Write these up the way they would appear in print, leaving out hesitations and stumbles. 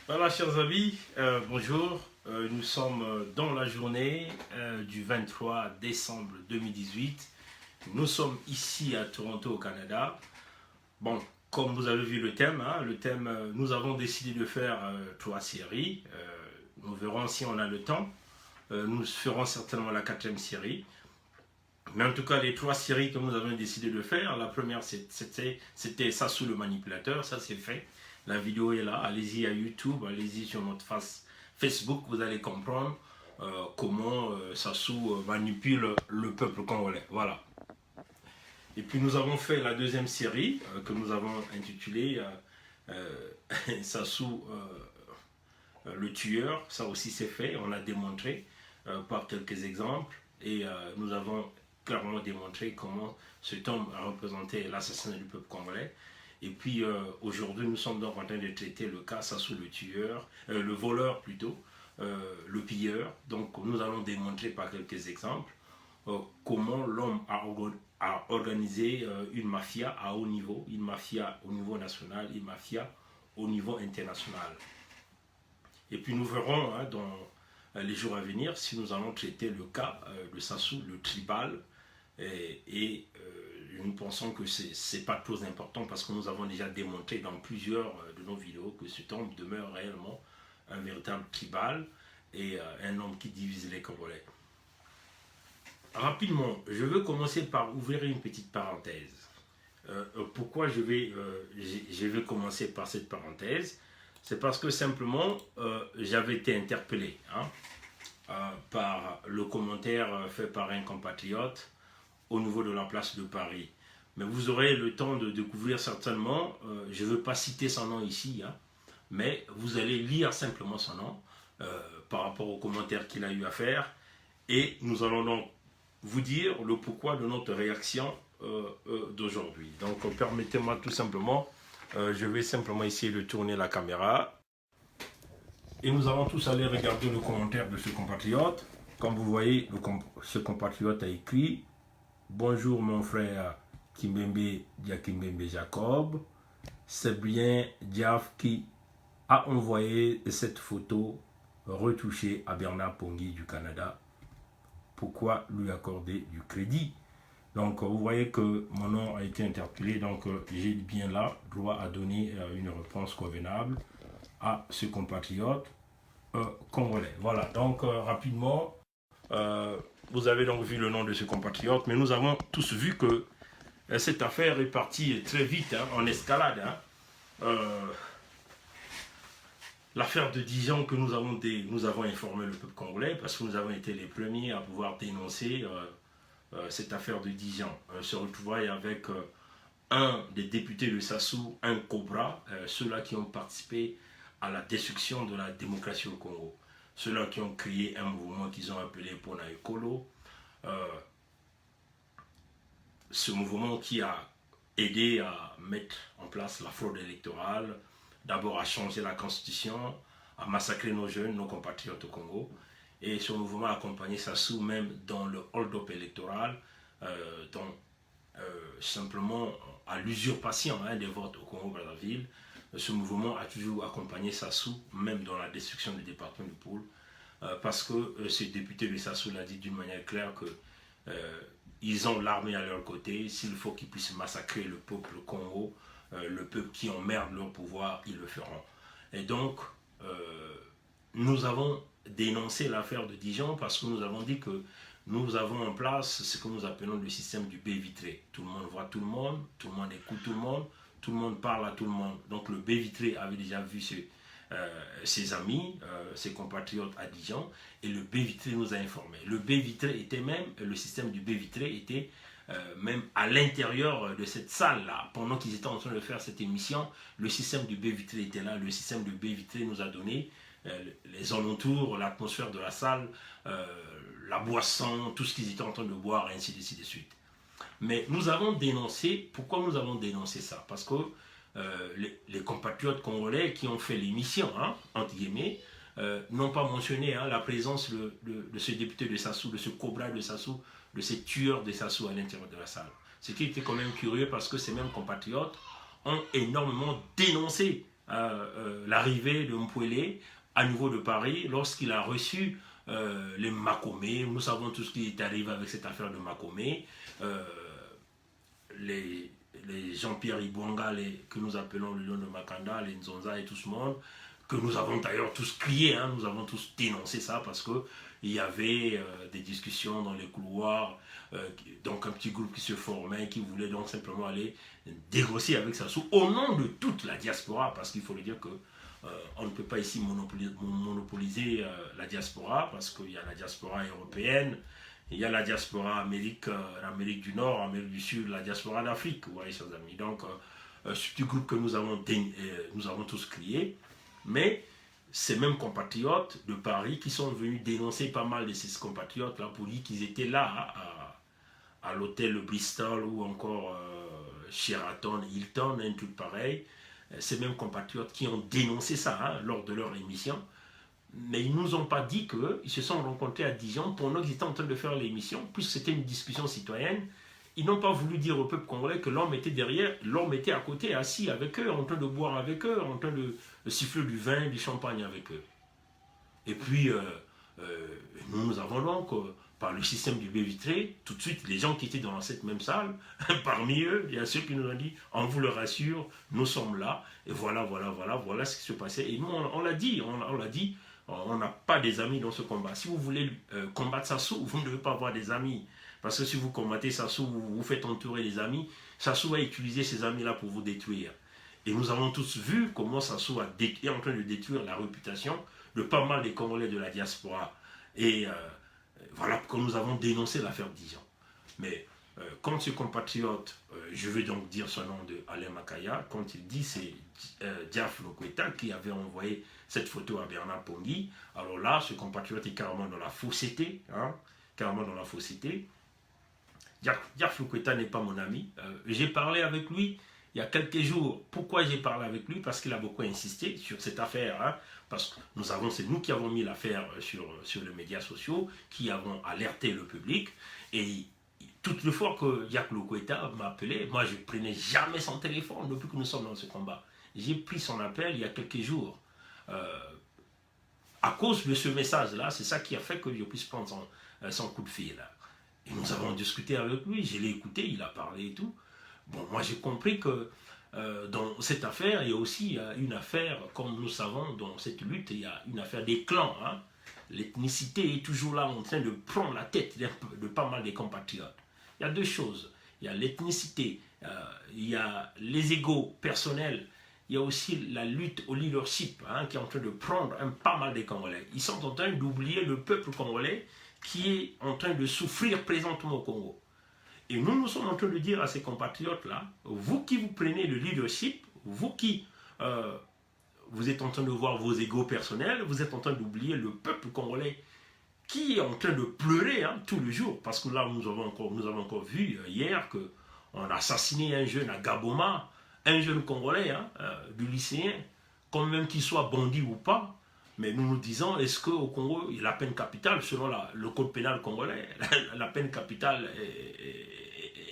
Voilà, chers amis, bonjour. Nous sommes dans la journée du 23 décembre 2018. Nous sommes ici à Toronto, au Canada. Bon, comme vous avez vu le thème, nous avons décidé de faire 3 séries. Nous verrons si on a le temps. Nous ferons certainement la 4e série. Mais en tout cas, les 3 séries que nous avons décidé de faire, la première c'était Sassou le manipulateur, ça c'est fait. La vidéo est là, allez-y à YouTube, allez-y sur notre Facebook, vous allez comprendre comment Sassou manipule le peuple congolais. Voilà. Et puis nous avons fait la 2e série que nous avons intitulée Sassou le tueur. Ça aussi c'est fait, on a démontré par quelques exemples. Et nous avons clairement démontré comment cet homme a représenté l'assassinat du peuple congolais. Et puis aujourd'hui, nous sommes donc en train de traiter le cas Sassou le tueur, le voleur plutôt, le pilleur. Donc nous allons démontrer par quelques exemples comment l'homme a organisé une mafia à haut niveau, une mafia au niveau national, une mafia au niveau international. Et puis nous verrons dans les jours à venir si nous allons traiter le cas de Sassou, le tribal. Nous pensons que ce n'est pas trop important parce que nous avons déjà démontré dans plusieurs de nos vidéos que cet homme demeure réellement un véritable tribal et un homme qui divise les Congolais. Rapidement, je veux commencer par ouvrir une petite parenthèse. Pourquoi je vais commencer par cette parenthèse? C'est parce que simplement, j'avais été interpellé par le commentaire fait par un compatriote au niveau de la place de Paris. Mais vous aurez le temps de découvrir certainement, je ne veux pas citer son nom ici, mais vous allez lire simplement son nom par rapport aux commentaires qu'il a eu à faire. Et nous allons donc vous dire le pourquoi de notre réaction d'aujourd'hui. Donc permettez-moi tout simplement, je vais simplement essayer de tourner la caméra. Et nous allons tous aller regarder le commentaire de ce compatriote. Comme vous voyez, ce compatriote a écrit: bonjour mon frère Kimbembe Diakimbembe Jacob. C'est bien Diaf qui a envoyé cette photo retouchée à Bernard Pongui du Canada. Pourquoi lui accorder du crédit? Donc vous voyez que mon nom a été interpellé, donc j'ai bien là droit à donner une réponse convenable à ce compatriote congolais. Voilà, donc rapidement, vous avez donc vu le nom de ce compatriote, mais nous avons tous vu que cette affaire est partie très vite, en escalade. L'affaire de Dijon que nous avons informé le peuple congolais parce que nous avons été les premiers à pouvoir dénoncer cette affaire de Dijon. Se retrouvaille avec un des députés de Sassou, un Cobra, ceux-là qui ont participé à la destruction de la démocratie au Congo. Ceux-là qui ont créé un mouvement qu'ils ont appelé Pona Ekolo. Ce mouvement qui a aidé à mettre en place la fraude électorale, d'abord à changer la constitution, à massacrer nos jeunes, nos compatriotes au Congo. Et ce mouvement a accompagné Sassou même dans le hold-up électoral, simplement à l'usurpation des votes au Congo-Brazzaville. Ce mouvement a toujours accompagné Sassou, même dans la destruction du département du Poul, parce que ce député de Sassou l'a dit d'une manière claire que ils ont l'armée à leur côté. S'il faut qu'ils puissent massacrer le peuple Congo, le peuple qui emmerde leur pouvoir, ils le feront. Et donc, nous avons dénoncé l'affaire de Dijon parce que nous avons dit que nous avons en place ce que nous appelons le système du baie vitré. Tout le monde voit tout le monde écoute tout le monde parle à tout le monde. Donc le baie vitré avait déjà vu ses amis, ses compatriotes à Dijon, et le baie vitré nous a informés. Le baie vitré était même, le système du baie vitré était même à l'intérieur de cette salle-là. Pendant qu'ils étaient en train de faire cette émission, le système du baie vitré était là. Le système du baie vitré nous a donné les alentours, l'atmosphère de la salle, la boisson, tout ce qu'ils étaient en train de boire, et ainsi de suite. Mais nous avons dénoncé, pourquoi nous avons dénoncé ça? Parce que les compatriotes congolais qui ont fait l'émission, entre guillemets, n'ont pas mentionné la présence de ce député de Sassou, de ce Cobra de Sassou, de ces tueurs de Sassou à l'intérieur de la salle. Ce qui était quand même curieux parce que ces mêmes compatriotes ont énormément dénoncé l'arrivée de Mpwele à niveau de Paris lorsqu'il a reçu les Makomé. Nous savons tout ce qui est arrivé avec cette affaire de Makomé. Les Jean-Pierre Ibwanga, que nous appelons le lion de Makanda, les Nzonza et tout ce monde, que nous avons d'ailleurs tous crié, hein, nous avons tous dénoncé ça parce qu'il y avait des discussions dans les couloirs, donc un petit groupe qui se formait, qui voulait donc simplement aller négocier avec Sassou au nom de toute la diaspora, parce qu'il faut le dire que on ne peut pas ici monopoliser la diaspora, parce qu'il y a la diaspora européenne, il y a la diaspora Amérique du Nord, Amérique du Sud, la diaspora d'Afrique, vous voyez, chers amis. Donc, ce petit groupe que nous avons tous créé, mais ces mêmes compatriotes de Paris qui sont venus dénoncer pas mal de ces compatriotes là pour dire qu'ils étaient là à l'hôtel Bristol ou encore Sheraton, Hilton, un truc pareil. Ces mêmes compatriotes qui ont dénoncé ça hein, lors de leur émission. Mais ils ne nous ont pas dit qu'ils se sont rencontrés à Dijon pendant qu'ils étaient en train de faire l'émission, puisque c'était une discussion citoyenne. Ils n'ont pas voulu dire au peuple congolais que l'homme était derrière, l'homme était à côté, assis avec eux, en train de boire avec eux, en train de siffler du vin, du champagne avec eux. Et puis, nous avons donc, par le système du baie vitré, tout de suite, les gens qui étaient dans cette même salle, parmi eux, il y a ceux qui nous ont dit, on vous le rassure, nous sommes là, et voilà ce qui se passait. Et nous, on l'a dit, on n'a pas des amis dans ce combat. Si vous voulez combattre Sassou, vous ne devez pas avoir des amis. Parce que si vous combattez Sassou, vous faites entourer les amis, Sassou va utiliser ces amis-là pour vous détruire. Et nous avons tous vu comment Sassou est en train de détruire la réputation de pas mal des Congolais de la diaspora. Et voilà pourquoi nous avons dénoncé l'affaire Dijon. Mais quand ce compatriote, je vais donc dire son nom de Alain Makaya, quand il dit c'est Diaf Lokweta qui avait envoyé cette photo à Bernard Pongui, alors là, ce compatriote est carrément dans la fausseté, hein, carrément dans la fausseté. Diaf Lokweta n'est pas mon ami. J'ai parlé avec lui il y a quelques jours. Pourquoi j'ai parlé avec lui? Parce qu'il a beaucoup insisté sur cette affaire. Hein, parce que c'est nous qui avons mis l'affaire sur les médias sociaux, qui avons alerté le public. Et toutes les fois que Diaf Lokweta m'a appelé, moi je ne prenais jamais son téléphone depuis que nous sommes dans ce combat. J'ai pris son appel il y a quelques jours. À cause de ce message-là, c'est ça qui a fait que je puisse prendre son coup de fil. Et nous avons discuté avec lui, je l'ai écouté, il a parlé et tout. Bon, moi j'ai compris que dans cette affaire, il y a aussi une affaire, comme nous savons, dans cette lutte, il y a une affaire des clans. Hein. L'ethnicité est toujours là en train de prendre la tête de pas mal des compatriotes. Il y a deux choses. Il y a l'ethnicité, il y a les égos personnels, il y a aussi la lutte au leadership hein, qui est en train de prendre pas mal des Congolais. Ils sont en train d'oublier le peuple congolais qui est en train de souffrir présentement au Congo. Et nous sommes en train de dire à ces compatriotes-là, vous qui vous prenez le leadership, vous qui vous êtes en train de voir vos égos personnels, vous êtes en train d'oublier le peuple congolais qui est en train de pleurer hein, tous les jours. Parce que là, nous avons encore vu hier qu'on a assassiné un jeune à Gaboma, un jeune Congolais, hein, du lycéen, quand même qu'il soit bandit ou pas. Mais nous nous disons, est-ce qu'au Congo, la peine capitale, selon le code pénal congolais, la peine capitale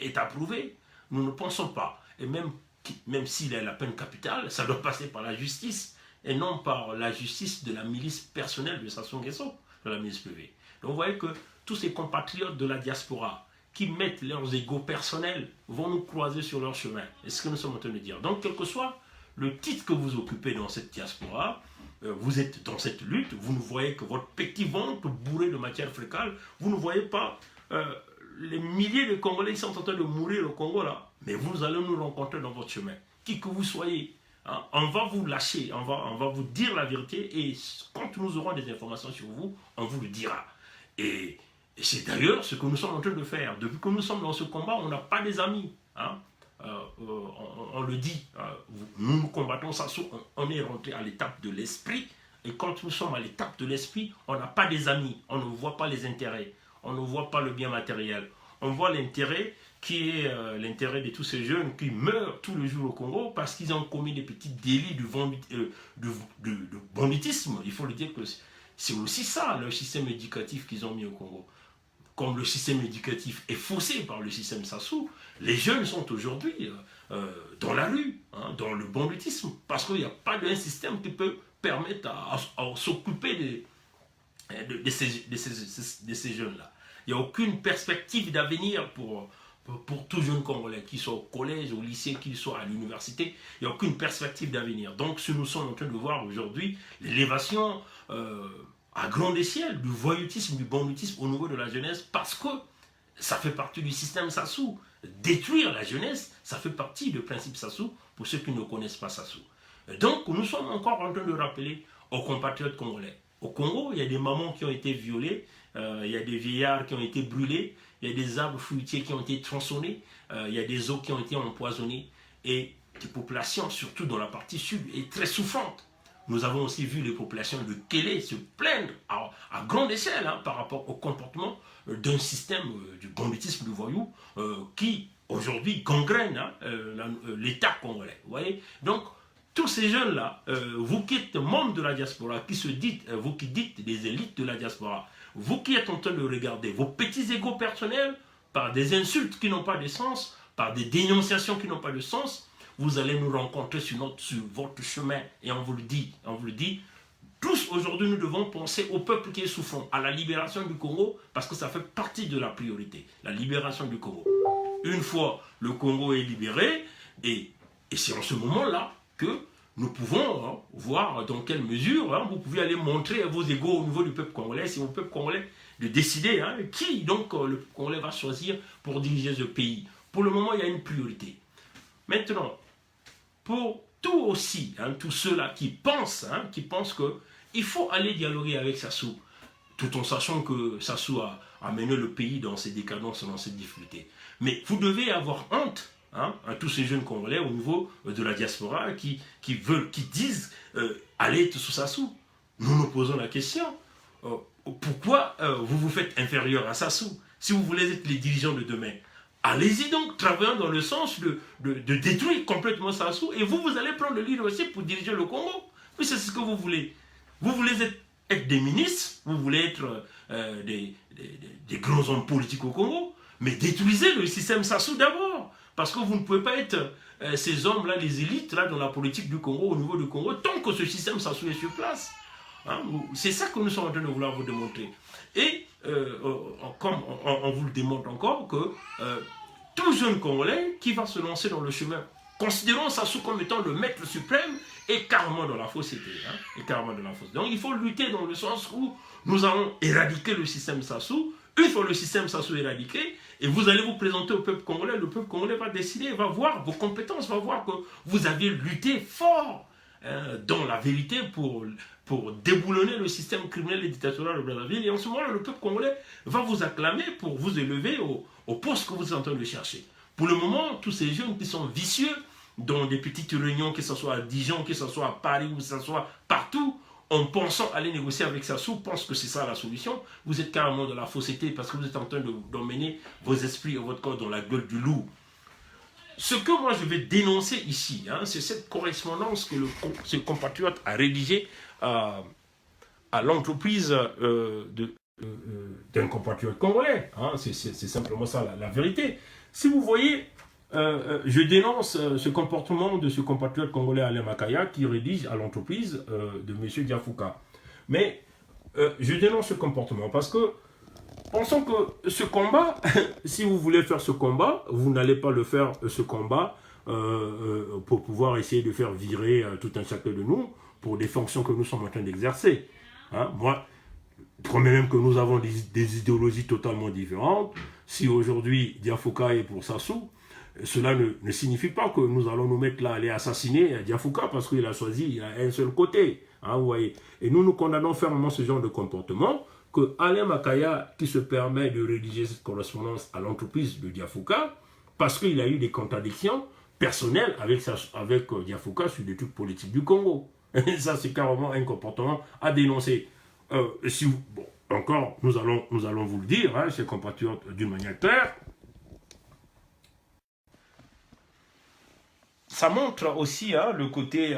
est approuvée? Nous ne pensons pas. Et même s'il y a la peine capitale, ça doit passer par la justice, et non par la justice de la milice personnelle de Sassou Nguesso, de la milice privée. Donc vous voyez que tous ces compatriotes de la diaspora, qui mettent leurs égos personnels, vont nous croiser sur leur chemin. C'est ce que nous sommes en train de dire. Donc, quel que soit le titre que vous occupez dans cette diaspora, vous êtes dans cette lutte, vous ne voyez que votre petit ventre bourré de matière fécale, vous ne voyez pas les milliers de Congolais qui sont en train de mourir au Congo là, mais vous allez nous rencontrer dans votre chemin. Qui que vous soyez, hein, on va vous lâcher, on va vous dire la vérité et quand nous aurons des informations sur vous, on vous le dira. Et c'est d'ailleurs ce que nous sommes en train de faire. Depuis que nous sommes dans ce combat, on n'a pas des amis. Hein. On le dit, nous combattons ça, on est rentré à l'étape de l'esprit. Et quand nous sommes à l'étape de l'esprit, on n'a pas des amis. On ne voit pas les intérêts. On ne voit pas le bien matériel. On voit l'intérêt qui est l'intérêt de tous ces jeunes qui meurent tous les jours au Congo parce qu'ils ont commis des petits délits de banditisme. Il faut le dire que c'est aussi ça, le système éducatif qu'ils ont mis au Congo. comme le système éducatif est faussé par le système Sassou, les jeunes sont aujourd'hui dans la rue, hein, dans le banditisme, parce qu'il n'y a pas d'un système qui peut permettre à s'occuper de ces jeunes-là. Il n'y a aucune perspective d'avenir pour tout jeune Congolais, qu'il soit au collège, au lycée, qu'il soit à l'université. Il n'y a aucune perspective d'avenir. Donc, ce que nous sommes en train de voir aujourd'hui, l'élévation à grande échelle du voyoutisme, du banditisme au niveau de la jeunesse, parce que ça fait partie du système Sassou. Détruire la jeunesse, ça fait partie du principe Sassou, pour ceux qui ne connaissent pas Sassou. Donc, nous sommes encore en train de rappeler aux compatriotes congolais. Au Congo, il y a des mamans qui ont été violées, il y a des vieillards qui ont été brûlés, il y a des arbres fruitiers qui ont été tronçonnés, il y a des eaux qui ont été empoisonnées, et les populations, surtout dans la partie sud, est très souffrante. Nous avons aussi vu les populations de Kélé se plaindre à grande échelle hein, par rapport au comportement d'un système du banditisme du voyou qui aujourd'hui gangrène hein, l'État congolais. Vous voyez. Donc, tous ces jeunes-là, vous qui êtes membres de la diaspora, qui se dites, vous qui dites des élites de la diaspora, vous qui êtes en train de regarder vos petits égos personnels par des insultes qui n'ont pas de sens, par des dénonciations qui n'ont pas de sens, vous allez nous rencontrer sur votre chemin. Et on vous le dit, tous aujourd'hui nous devons penser au peuple qui est souffrant, à la libération du Congo, parce que ça fait partie de la priorité, la libération du Congo. Une fois le Congo est libéré, et c'est en ce moment-là que nous pouvons hein, voir dans quelle mesure hein, vous pouvez aller montrer à vos égaux au niveau du peuple congolais, c'est au peuple congolais de décider hein, qui donc le peuple congolais va choisir pour diriger ce pays. Pour le moment, il y a une priorité. Maintenant, pour tout aussi, hein, tous ceux-là qui pensent qu'il faut aller dialoguer avec Sassou, tout en sachant que Sassou a mené le pays dans ses décadences, dans ses difficultés. Mais vous devez avoir honte hein, à tous ces jeunes Congolais au niveau de la diaspora qui disent aller sous Sassou. Nous nous posons la question, pourquoi vous vous faites inférieur à Sassou si vous voulez être les dirigeants de demain? Allez-y donc, travaillant dans le sens de détruire complètement Sassou et vous allez prendre le leadership pour diriger le Congo. Oui, c'est ce que vous voulez. Vous voulez être des ministres, vous voulez être des grands hommes politiques au Congo, mais détruisez le système Sassou d'abord. Parce que vous ne pouvez pas être ces hommes-là, les élites là, dans la politique du Congo, au niveau du Congo, tant que ce système Sassou est sur place. Hein, c'est ça que nous sommes en train de vouloir vous démontrer. Et comme on vous le démontre encore, que tout jeune Congolais qui va se lancer dans le chemin, considérons Sassou comme étant le maître suprême, est carrément dans la fausseté. Hein, Donc il faut lutter dans le sens où nous allons éradiquer le système Sassou. Une fois le système Sassou éradiqué, et vous allez vous présenter au peuple congolais, le peuple congolais va décider, va voir vos compétences, va voir que vous avez lutté fort dans la vérité pour déboulonner le système criminel et dictatorial de Brazzaville. Et en ce moment-là, le peuple congolais va vous acclamer pour vous élever au poste que vous êtes en train de chercher. Pour le moment, tous ces jeunes qui sont vicieux, dans des petites réunions, que ce soit à Dijon, que ce soit à Paris, ou que ce soit partout, en pensant aller négocier avec Sassou, pense que c'est ça la solution. Vous êtes carrément dans la fausseté parce que vous êtes en train d'emmener vos esprits et votre corps dans la gueule du loup. Ce que moi je vais dénoncer ici, hein, c'est cette correspondance que ce compatriote a rédigée à l'entreprise d'un compatriote congolais. Hein, c'est simplement ça la vérité. Si vous voyez, je dénonce ce comportement de ce compatriote congolais Alain Makaya qui rédige à l'entreprise de M. Diafouka. Mais je dénonce ce comportement parce que pensons que ce combat, si vous voulez faire ce combat, vous n'allez pas le faire, ce combat, pour pouvoir essayer de faire virer tout un chacun de nous pour des fonctions que nous sommes en train d'exercer. Hein? Moi, je crois même que nous avons des idéologies totalement différentes. Si aujourd'hui Diafouka est pour Sassou, cela ne signifie pas que nous allons nous mettre là à aller assassiner Diafouka parce qu'il a choisi un seul côté. Hein, vous voyez. Et nous condamnons fermement ce genre de comportement. Que Alain Makaya, qui se permet de rédiger cette correspondance à l'entreprise de Diafouka, parce qu'il a eu des contradictions personnelles avec Diafouka sur des trucs politiques du Congo. Et ça, c'est carrément un comportement à dénoncer. Encore, nous allons vous le dire, hein, chers compatriotes, d'une manière claire. Ça montre aussi hein, le côté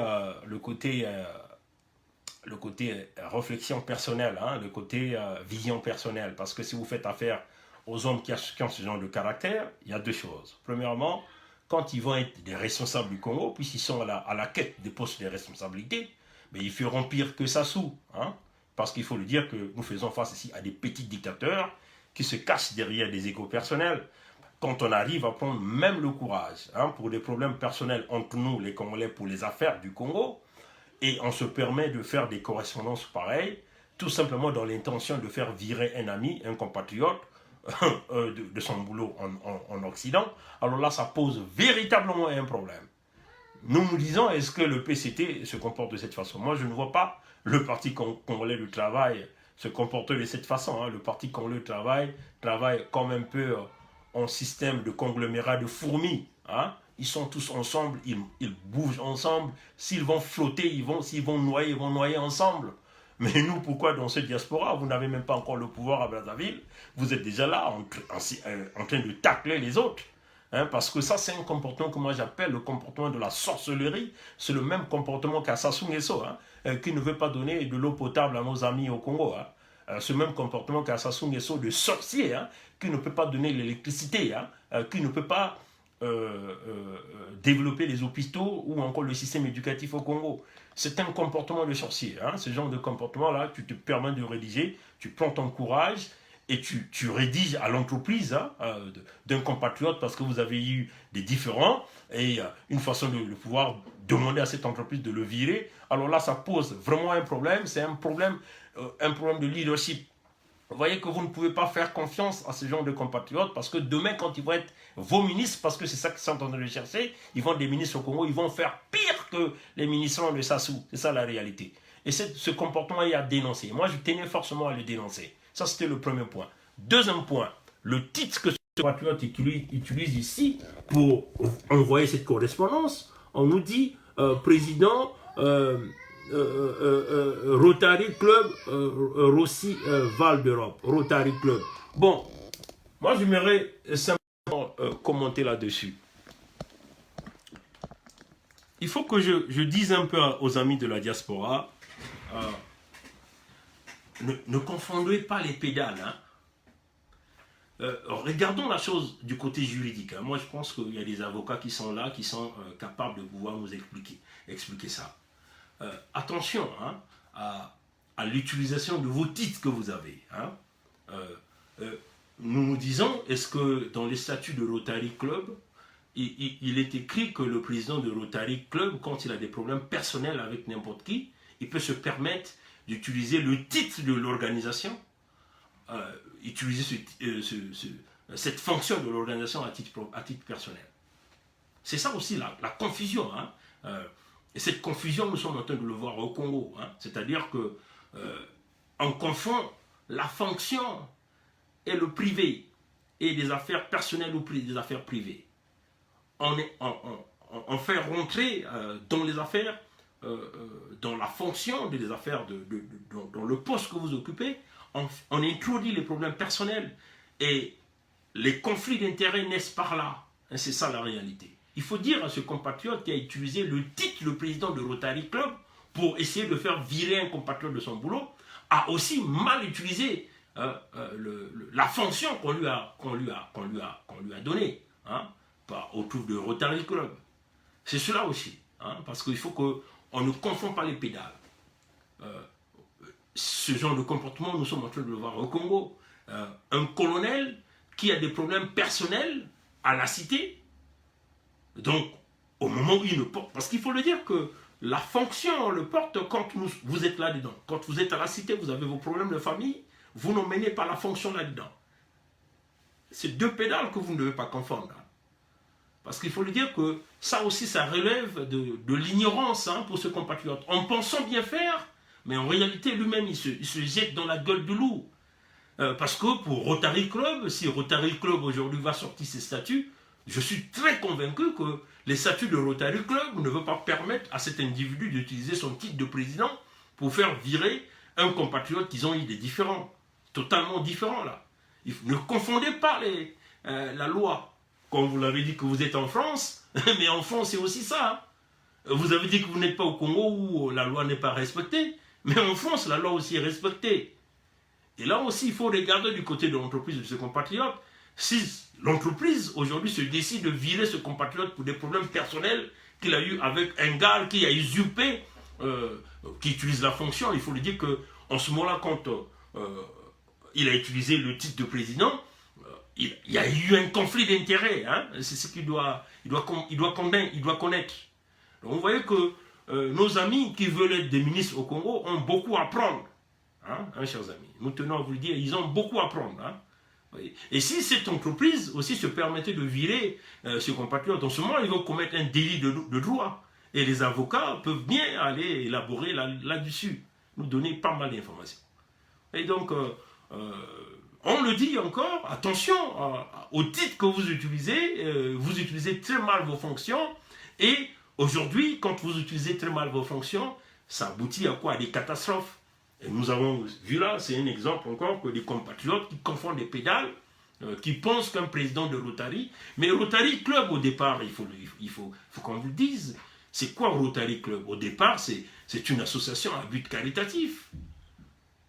réflexion personnelle, hein, le côté vision personnelle. Parce que si vous faites affaire aux hommes qui ont ce genre de caractère, il y a deux choses. Premièrement, quand ils vont être des responsables du Congo, puisqu'ils sont à la quête des postes de responsabilité, mais ils feront pire que Sassou. Hein, parce qu'il faut le dire que nous faisons face ici à des petits dictateurs qui se cachent derrière des égos personnels. Quand on arrive à prendre même le courage pour des problèmes personnels entre nous, les Congolais, pour les affaires du Congo, et on se permet de faire des correspondances pareilles, tout simplement dans l'intention de faire virer un ami, un compatriote, de son boulot en Occident, alors là, ça pose véritablement un problème. Nous nous disons, est-ce que le PCT se comporte de cette façon? Moi, je ne vois pas le Parti congolais du travail se comporter de cette façon. Le Parti congolais du travail travaille comme un peu en système de conglomérat de fourmis. Ils sont tous ensemble, ils bougent ensemble. S'ils vont flotter, s'ils vont noyer ensemble. Mais nous, pourquoi dans cette diaspora, vous n'avez même pas encore le pouvoir à Brazzaville? Vous êtes déjà là en train de tacler les autres. Parce que ça, c'est un comportement que moi j'appelle le comportement de la sorcellerie. C'est le même comportement qu'à Sassou Nguesso, qui ne veut pas donner de l'eau potable à nos amis au Congo. Ce même comportement qu'à Sassou Nguesso de sorcier, qui ne peut pas donner l'électricité, qui ne peut pas développer les hôpitaux ou encore le système éducatif au Congo. C'est un comportement de sorcier. Ce genre de comportement-là, tu te permets de rédiger, tu prends ton courage et tu rédiges à l'entreprise d'un compatriote parce que vous avez eu des différends et une façon de pouvoir demander à cette entreprise de le virer. Alors là, ça pose vraiment un problème. C'est un problème de leadership. Vous voyez que vous ne pouvez pas faire confiance à ce genre de compatriotes parce que demain, quand ils vont être vos ministres, parce que c'est ça qu'ils sont en train de chercher, ils vont être des ministres au Congo, ils vont faire pire que les ministres de Sassou. C'est ça la réalité. Et ce comportement est à dénoncer. Moi, je tenais forcément à le dénoncer. Ça, c'était le premier point. Deuxième point, le titre que ce compatriote utilise ici pour envoyer cette correspondance, on nous dit président Rotary Club Rossi Val d'Europe. Rotary Club. Bon, moi, j'aimerais simplement commenter là-dessus. Il faut que je dise un peu aux amis de la diaspora, ne confondez pas les pédales. Regardons la chose du côté juridique. Moi, je pense qu'il y a des avocats qui sont là, qui sont capables de pouvoir nous expliquer ça. Attention à l'utilisation de vos titres que vous avez. Nous nous disons, est-ce que dans les statuts de Rotary Club, il est écrit que le président de Rotary Club, quand il a des problèmes personnels avec n'importe qui, il peut se permettre d'utiliser le titre de l'organisation, utiliser cette fonction de l'organisation à titre personnel. C'est ça aussi la confusion. Et cette confusion, nous sommes en train de le voir au Congo. C'est-à-dire qu'on confond la fonction et le privé, et des affaires personnelles ou des affaires privées. On fait rentrer dans les affaires, dans la fonction des affaires, dans le poste que vous occupez, on introduit les problèmes personnels et les conflits d'intérêts naissent par là. C'est ça la réalité. Il faut dire à ce compatriote qui a utilisé le titre de président de Rotary Club pour essayer de faire virer un compatriote de son boulot, a aussi mal utilisé la fonction qu'on lui a donnée autour de Rotary Club. C'est cela aussi, parce qu'il faut qu'on ne confond pas les pédales. Ce genre de comportement, nous sommes en train de le voir au Congo. Un colonel qui a des problèmes personnels à la cité, donc au moment où il ne porte, parce qu'il faut le dire que la fonction, on le porte quand vous êtes là-dedans. Quand vous êtes à la cité, vous avez vos problèmes de famille, vous n'emmenez pas la fonction là-dedans. C'est deux pédales que vous ne devez pas confondre. Parce qu'il faut le dire que ça aussi, ça relève de l'ignorance pour ce compatriote. En pensant bien faire, mais en réalité, lui-même, il se jette dans la gueule du loup. Parce que pour Rotary Club, si Rotary Club aujourd'hui va sortir ses statuts, je suis très convaincu que les statuts de Rotary Club ne veulent pas permettre à cet individu d'utiliser son titre de président pour faire virer un compatriote qui ont eu des différends, totalement différents là. Ne confondez pas la loi. Comme vous l'avez dit que vous êtes en France, mais en France c'est aussi ça. Vous avez dit que vous n'êtes pas au Congo où la loi n'est pas respectée, mais en France la loi aussi est respectée. Et là aussi, il faut regarder du côté de l'entreprise de ce compatriote. Si l'entreprise, aujourd'hui, se décide de virer ce compatriote pour des problèmes personnels qu'il a eu avec un gars qui a usurpé, qui utilise la fonction, il faut lui dire qu'en ce moment-là, quand il a utilisé le titre de président, il y a eu un conflit d'intérêts. Hein? C'est ce qu'il doit connaître. Donc vous voyez que nos amis qui veulent être des ministres au Congo ont beaucoup à apprendre. Hein, chers amis, nous tenons à vous le dire, ils ont beaucoup à apprendre. Hein. Et si cette entreprise aussi se permettait de virer ce compatriote, en ce moment, ils vont commettre un délit de droit. Et les avocats peuvent bien aller élaborer là-dessus, nous donner pas mal d'informations. Et donc, on le dit encore, attention au titre que vous utilisez très mal vos fonctions. Et aujourd'hui, quand vous utilisez très mal vos fonctions, ça aboutit à quoi? À des catastrophes. Et nous avons vu là, c'est un exemple encore, que des compatriotes qui confondent les pédales, qui pensent qu'un président de Rotary, mais Rotary Club au départ, il faut qu'on vous le dise, c'est quoi Rotary Club? Au départ, c'est une association à but caritatif.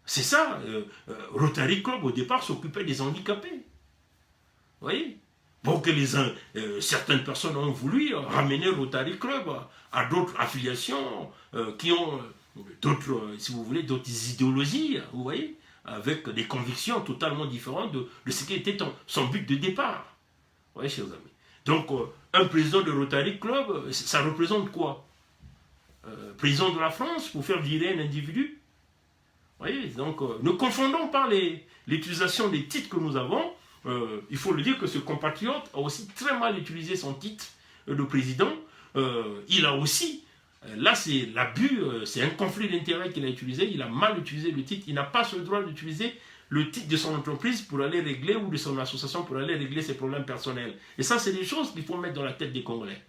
C'est ça, Rotary Club au départ s'occupait des handicapés. Vous voyez? Bon, que certaines personnes ont voulu ramener Rotary Club à d'autres affiliations qui ont d'autres, si vous voulez, d'autres idéologies, vous voyez, avec des convictions totalement différentes de ce qui était son but de départ. Vous voyez, chers amis. Donc, un président de Rotary Club, ça représente quoi? Président de la France pour faire virer un individu? Vous voyez, donc, ne confondons pas l'utilisation des titres que nous avons. Il faut le dire que ce compatriote a aussi très mal utilisé son titre de président. Il a aussi, là c'est l'abus, c'est un conflit d'intérêts qu'il a utilisé. Il a mal utilisé le titre. Il n'a pas ce droit d'utiliser le titre de son entreprise pour aller régler, ou de son association pour aller régler ses problèmes personnels. Et ça, c'est des choses qu'il faut mettre dans la tête des Congolais.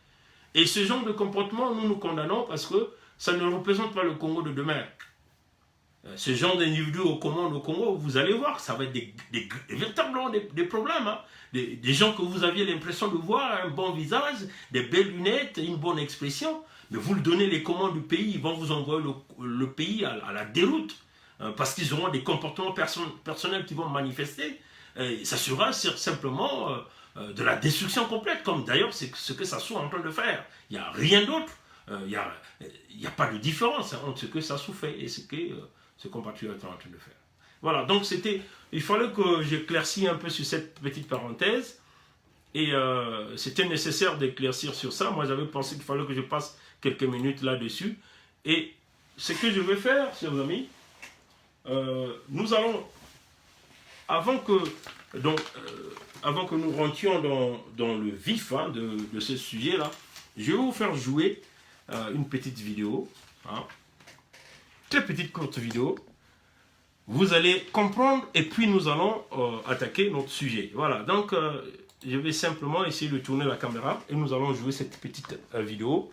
Et ce genre de comportement, nous condamnons parce que ça ne représente pas le Congo de demain. Ce genre d'individus aux commandes au Congo, vous allez voir, ça va être véritablement des problèmes. Hein. Des gens que vous aviez l'impression de voir, un bon visage, des belles lunettes, une bonne expression, mais vous leur donnez les commandes du pays, ils vont vous envoyer le pays à la déroute, parce qu'ils auront des comportements personnels qui vont manifester. Ça sera simplement de la destruction complète, comme d'ailleurs c'est ce que Sassou est en train de faire. Il n'y a rien d'autre. Il n'y a pas de différence entre ce que Sassou fait et ce que ce compatriote est en train de faire. Voilà, donc il fallait que j'éclaircisse un peu sur cette petite parenthèse, et c'était nécessaire d'éclaircir sur ça. Moi, j'avais pensé qu'il fallait que je passe quelques minutes là-dessus, et ce que je vais faire, chers amis, nous allons, avant que nous rentrions dans le vif de ce sujet-là, je vais vous faire jouer une petite vidéo, hein, très petite courte vidéo. Vous allez comprendre et puis nous allons attaquer notre sujet. Voilà, donc je vais simplement essayer de tourner la caméra et nous allons jouer cette petite vidéo.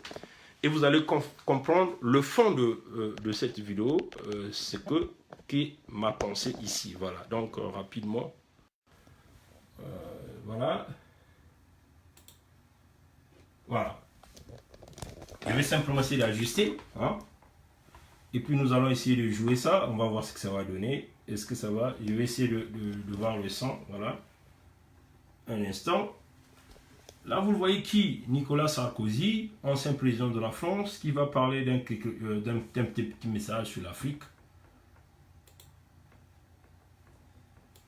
Et vous allez comprendre le fond de cette vidéo, ce qu'est ma pensée ici. Voilà, donc rapidement. Voilà. Voilà. Je vais simplement essayer d'ajuster. Hein. Et puis nous allons essayer de jouer ça. On va voir ce que ça va donner. Est-ce que ça va? Je vais essayer de voir le son. Voilà. Un instant. Là, vous le voyez qui? Nicolas Sarkozy, ancien président de la France, qui va parler d'un petit message sur l'Afrique.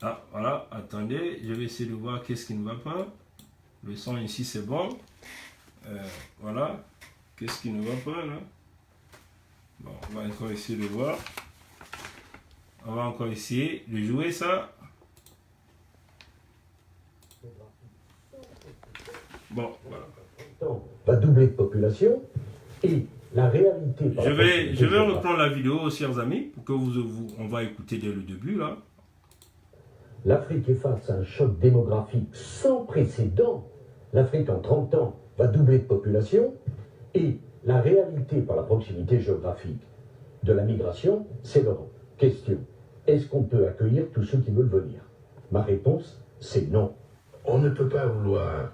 Ah, voilà. Attendez. Je vais essayer de voir qu'est-ce qui ne va pas. Le son ici, c'est bon. Voilà. Qu'est-ce qui ne va pas là? Bon, on va encore essayer de voir. On va encore essayer de jouer ça. Bon, voilà. Va doubler de population et la réalité... Je vais reprendre la vidéo, chers amis, pour que on va écouter dès le début là. L'Afrique est face à un choc démographique sans précédent. L'Afrique en 30 ans va doubler de population et la réalité par la proximité géographique de la migration, c'est l'Europe. Question, est-ce qu'on peut accueillir tous ceux qui veulent venir? Ma réponse, c'est non. On ne peut pas vouloir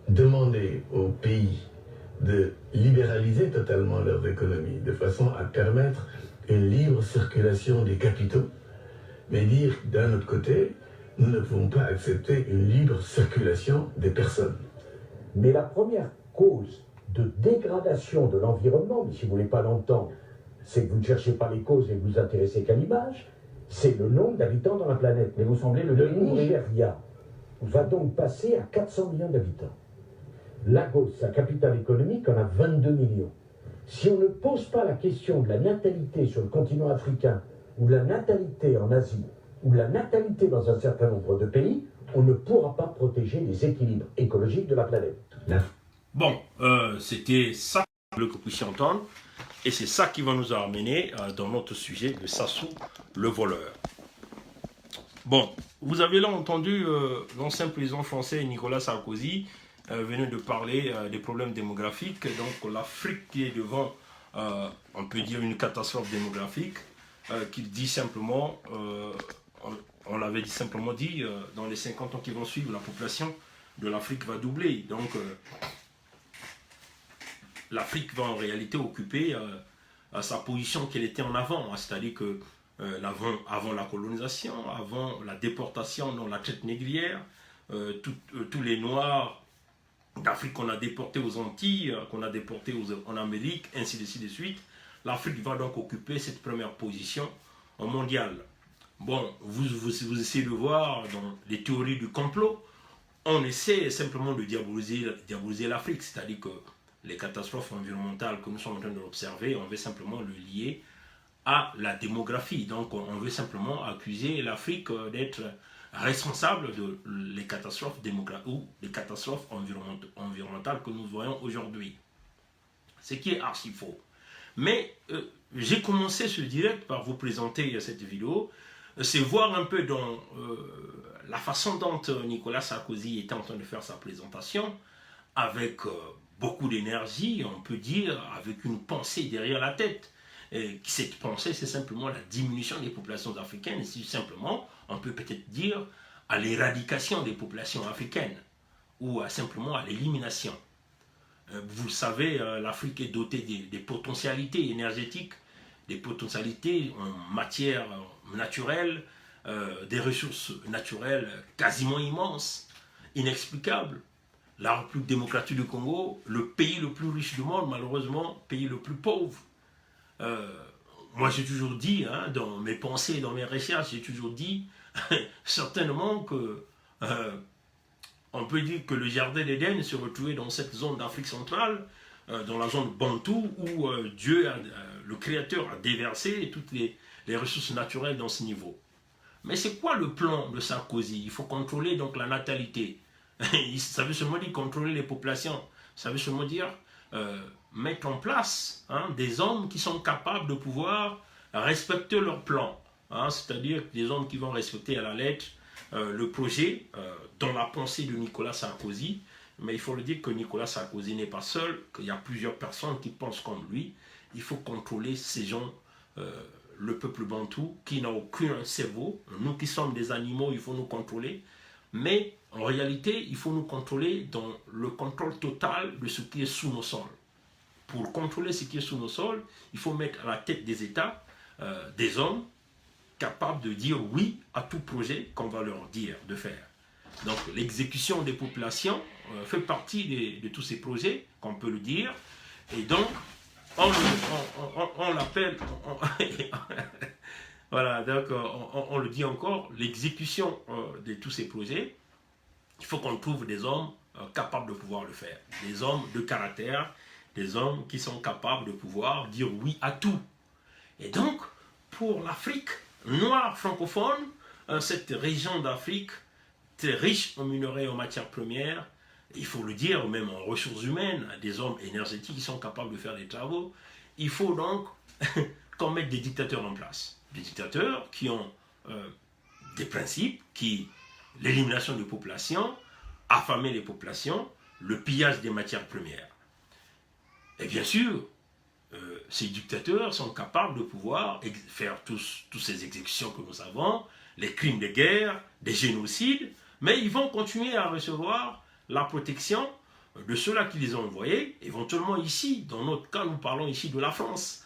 demander aux pays de libéraliser totalement leurs économies, de façon à permettre une libre circulation des capitaux, mais dire d'un autre côté, nous ne pouvons pas accepter une libre circulation des personnes. Mais la première cause de dégradation de l'environnement, mais si vous ne voulez pas l'entendre, c'est que vous ne cherchez pas les causes et que vous vous intéressez qu'à l'image, c'est le nombre d'habitants dans la planète. Mais vous semblez Le Nigeria va donc passer à 400 millions d'habitants. Lagos, sa capitale économique, en a 22 millions. Si on ne pose pas la question de la natalité sur le continent africain, ou de la natalité en Asie, ou de la natalité dans un certain nombre de pays, on ne pourra pas protéger les équilibres écologiques de la planète. Bon, c'était ça que vous puissiez entendre. Et c'est ça qui va nous amener dans notre sujet de Sassou, le voleur. Bon, vous avez là entendu l'ancien président français Nicolas Sarkozy venir de parler des problèmes démographiques. Donc l'Afrique qui est devant, on peut dire, une catastrophe démographique, qu'il dit simplement, on l'avait simplement dit, dans les 50 ans qui vont suivre, la population de l'Afrique va doubler. Donc l'Afrique va en réalité occuper sa position qu'elle était en avant, c'est-à-dire que avant la colonisation, avant la déportation dans la traite négrière, tous les Noirs d'Afrique qu'on a déportés aux Antilles, qu'on a déportés en Amérique, ainsi de suite, l'Afrique va donc occuper cette première position mondiale. Bon, vous essayez de voir dans les théories du complot, on essaie simplement de diaboliser l'Afrique, c'est-à-dire que les catastrophes environnementales que nous sommes en train d'observer, on veut simplement le lier à la démographie. Donc on veut simplement accuser l'Afrique d'être responsable de les catastrophes démographiques ou les catastrophes environnementales que nous voyons aujourd'hui. Ce qui est archi faux. Mais j'ai commencé ce direct par vous présenter cette vidéo, c'est voir un peu dans la façon dont Nicolas Sarkozy était en train de faire sa présentation, avec beaucoup d'énergie, on peut dire, avec une pensée derrière la tête. Et cette pensée, c'est simplement la diminution des populations africaines, et c'est simplement, on peut peut-être dire, à l'éradication des populations africaines, ou simplement à l'élimination. Vous le savez, l'Afrique est dotée des potentialités énergétiques, des potentialités en matière naturelle, des ressources naturelles quasiment immenses, inexplicables. La République démocratique du Congo, le pays le plus riche du monde, malheureusement, le pays le plus pauvre. Moi, j'ai toujours dit, hein, dans mes pensées, dans mes recherches, j'ai toujours dit certainement que on peut dire que le jardin d'Éden se retrouvait dans cette zone d'Afrique centrale, dans la zone Bantou, où Dieu, le Créateur, a déversé toutes les ressources naturelles dans ce niveau. Mais c'est quoi le plan de Sarkozy? Il faut contrôler donc la natalité. Ça veut seulement dire contrôler les populations. Ça veut seulement dire mettre en place des hommes qui sont capables de pouvoir respecter leur plan. C'est-à-dire des hommes qui vont respecter à la lettre le projet dans la pensée de Nicolas Sarkozy. Mais il faut le dire que Nicolas Sarkozy n'est pas seul, qu'il y a plusieurs personnes qui pensent comme lui. Il faut contrôler ces gens, le peuple bantou, qui n'a aucun cerveau. Nous qui sommes des animaux, il faut nous contrôler. Mais en réalité, il faut nous contrôler dans le contrôle total de ce qui est sous nos sols. Pour contrôler ce qui est sous nos sols, il faut mettre à la tête des États des hommes capables de dire oui à tout projet qu'on va leur dire de faire. Donc l'exécution des populations fait partie de tous ces projets, qu'on peut le dire. Et donc, on l'appelle... Voilà, donc on le dit encore, l'exécution de tous ces projets, il faut qu'on trouve des hommes capables de pouvoir le faire. Des hommes de caractère, des hommes qui sont capables de pouvoir dire oui à tout. Et donc, pour l'Afrique noire francophone, cette région d'Afrique très riche en minerais et en matières premières, il faut le dire, même en ressources humaines, des hommes énergétiques qui sont capables de faire des travaux, il faut donc qu'on mette des dictateurs en place. Des dictateurs qui ont des principes, qui l'élimination des populations, affamer les populations, le pillage des matières premières. Et bien sûr, ces dictateurs sont capables de pouvoir faire toutes ces exécutions que nous savons, les crimes de guerre, des génocides, mais ils vont continuer à recevoir la protection de ceux-là qui les ont envoyés, éventuellement ici, dans notre cas, nous parlons ici de la France,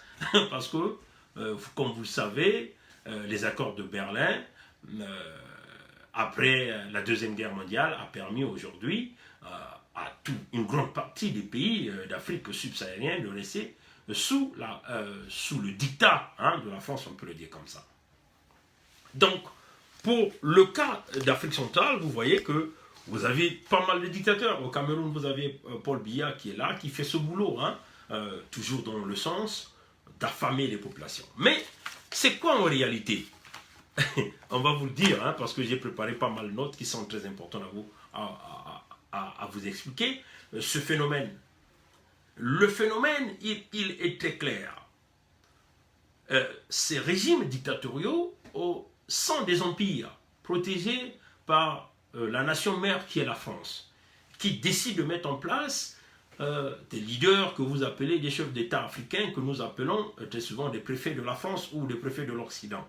parce que comme vous le savez, les accords de Berlin, après la Deuxième Guerre mondiale, a permis aujourd'hui à une grande partie des pays d'Afrique subsaharienne de rester sous le diktat de la France, on peut le dire comme ça. Donc, pour le cas d'Afrique centrale, vous voyez que vous avez pas mal de dictateurs. Au Cameroun, vous avez Paul Biya qui est là, qui fait ce boulot, toujours dans le sens d'affamer les populations. Mais c'est quoi en réalité? On va vous le dire, parce que j'ai préparé pas mal de notes qui sont très importantes à vous expliquer ce phénomène. Le phénomène, il est très clair. Ces régimes dictatoriaux sont des empires protégés par la nation mère qui est la France, qui décide de mettre en place des leaders que vous appelez des chefs d'État africains, que nous appelons très souvent des préfets de la France ou des préfets de l'Occident.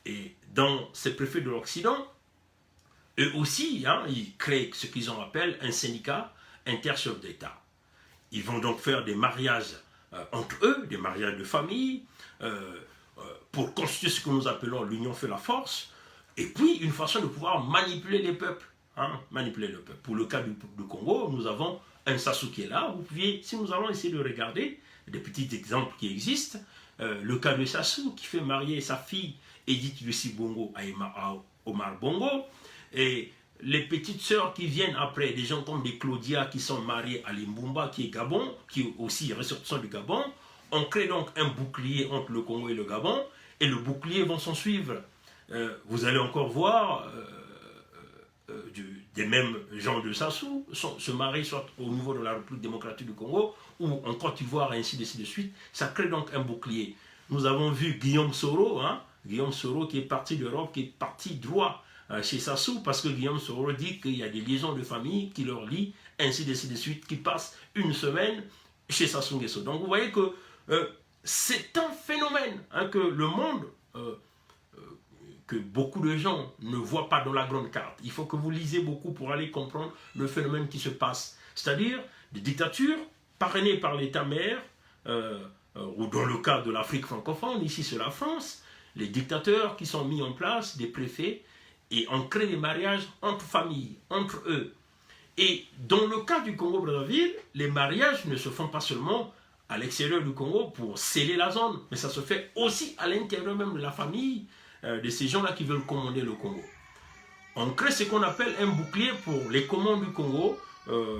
Et dans ces préfets de l'Occident, eux aussi, ils créent ce qu'ils appellent un syndicat interchefs d'État. Ils vont donc faire des mariages entre eux, des mariages de famille, pour constituer ce que nous appelons l'union fait la force, et puis une façon de pouvoir manipuler les peuples. Manipuler le peuple. Pour le cas du Congo, nous avons un Sassou qui est là. Vous pouvez, si nous allons essayer de regarder des petits exemples qui existent, le cas de Sassou qui fait marier sa fille Edith Lucie Bongo à Omar Bongo, et les petites sœurs qui viennent après, des gens comme des Claudia qui sont mariés à Limbumba qui est Gabon, qui est aussi ressortissant du Gabon. On crée donc un bouclier entre le Congo et le Gabon, et le bouclier vont s'en suivre. Vous allez encore voir des mêmes gens de Sassou se marier soit au niveau de la République démocratique du Congo ou en Côte d'Ivoire, ainsi de suite. Ça crée donc un bouclier. Nous avons vu Guillaume Soro, Guillaume Soro qui est parti d'Europe, qui est parti droit chez Sassou, parce que Guillaume Soro dit qu'il y a des liaisons de famille qui leur lient, ainsi de suite, qui passent une semaine chez Sassou Nguesso. Donc vous voyez que c'est un phénomène que le monde, que beaucoup de gens ne voient pas dans la grande carte. Il faut que vous lisez beaucoup pour aller comprendre le phénomène qui se passe. C'est-à-dire des dictatures parrainées par l'État-mère, ou dans le cas de l'Afrique francophone, ici c'est la France, les dictateurs qui sont mis en place, des préfets, et on crée des mariages entre familles, entre eux. Et dans le cas du Congo-Brazzaville, les mariages ne se font pas seulement à l'extérieur du Congo pour sceller la zone, mais ça se fait aussi à l'intérieur même de la famille de ces gens-là qui veulent commander le Congo. On crée ce qu'on appelle un bouclier pour les commandes du Congo,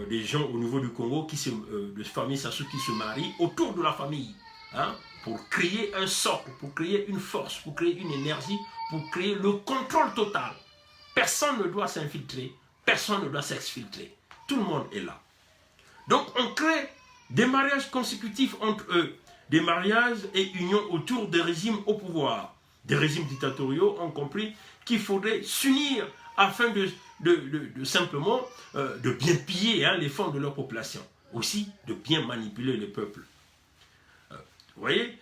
des gens au niveau du Congo, de familles Sassou qui se marient autour de la famille, pour créer un socle, pour créer une force, pour créer une énergie, pour créer le contrôle total. Personne ne doit s'infiltrer, personne ne doit s'exfiltrer. Tout le monde est là. Donc on crée des mariages consécutifs entre eux, des mariages et unions autour des régimes au pouvoir. Des régimes dictatoriaux ont compris qu'il faudrait s'unir afin simplement de bien piller les fonds de leur population. Aussi de bien manipuler le peuple. Vous voyez?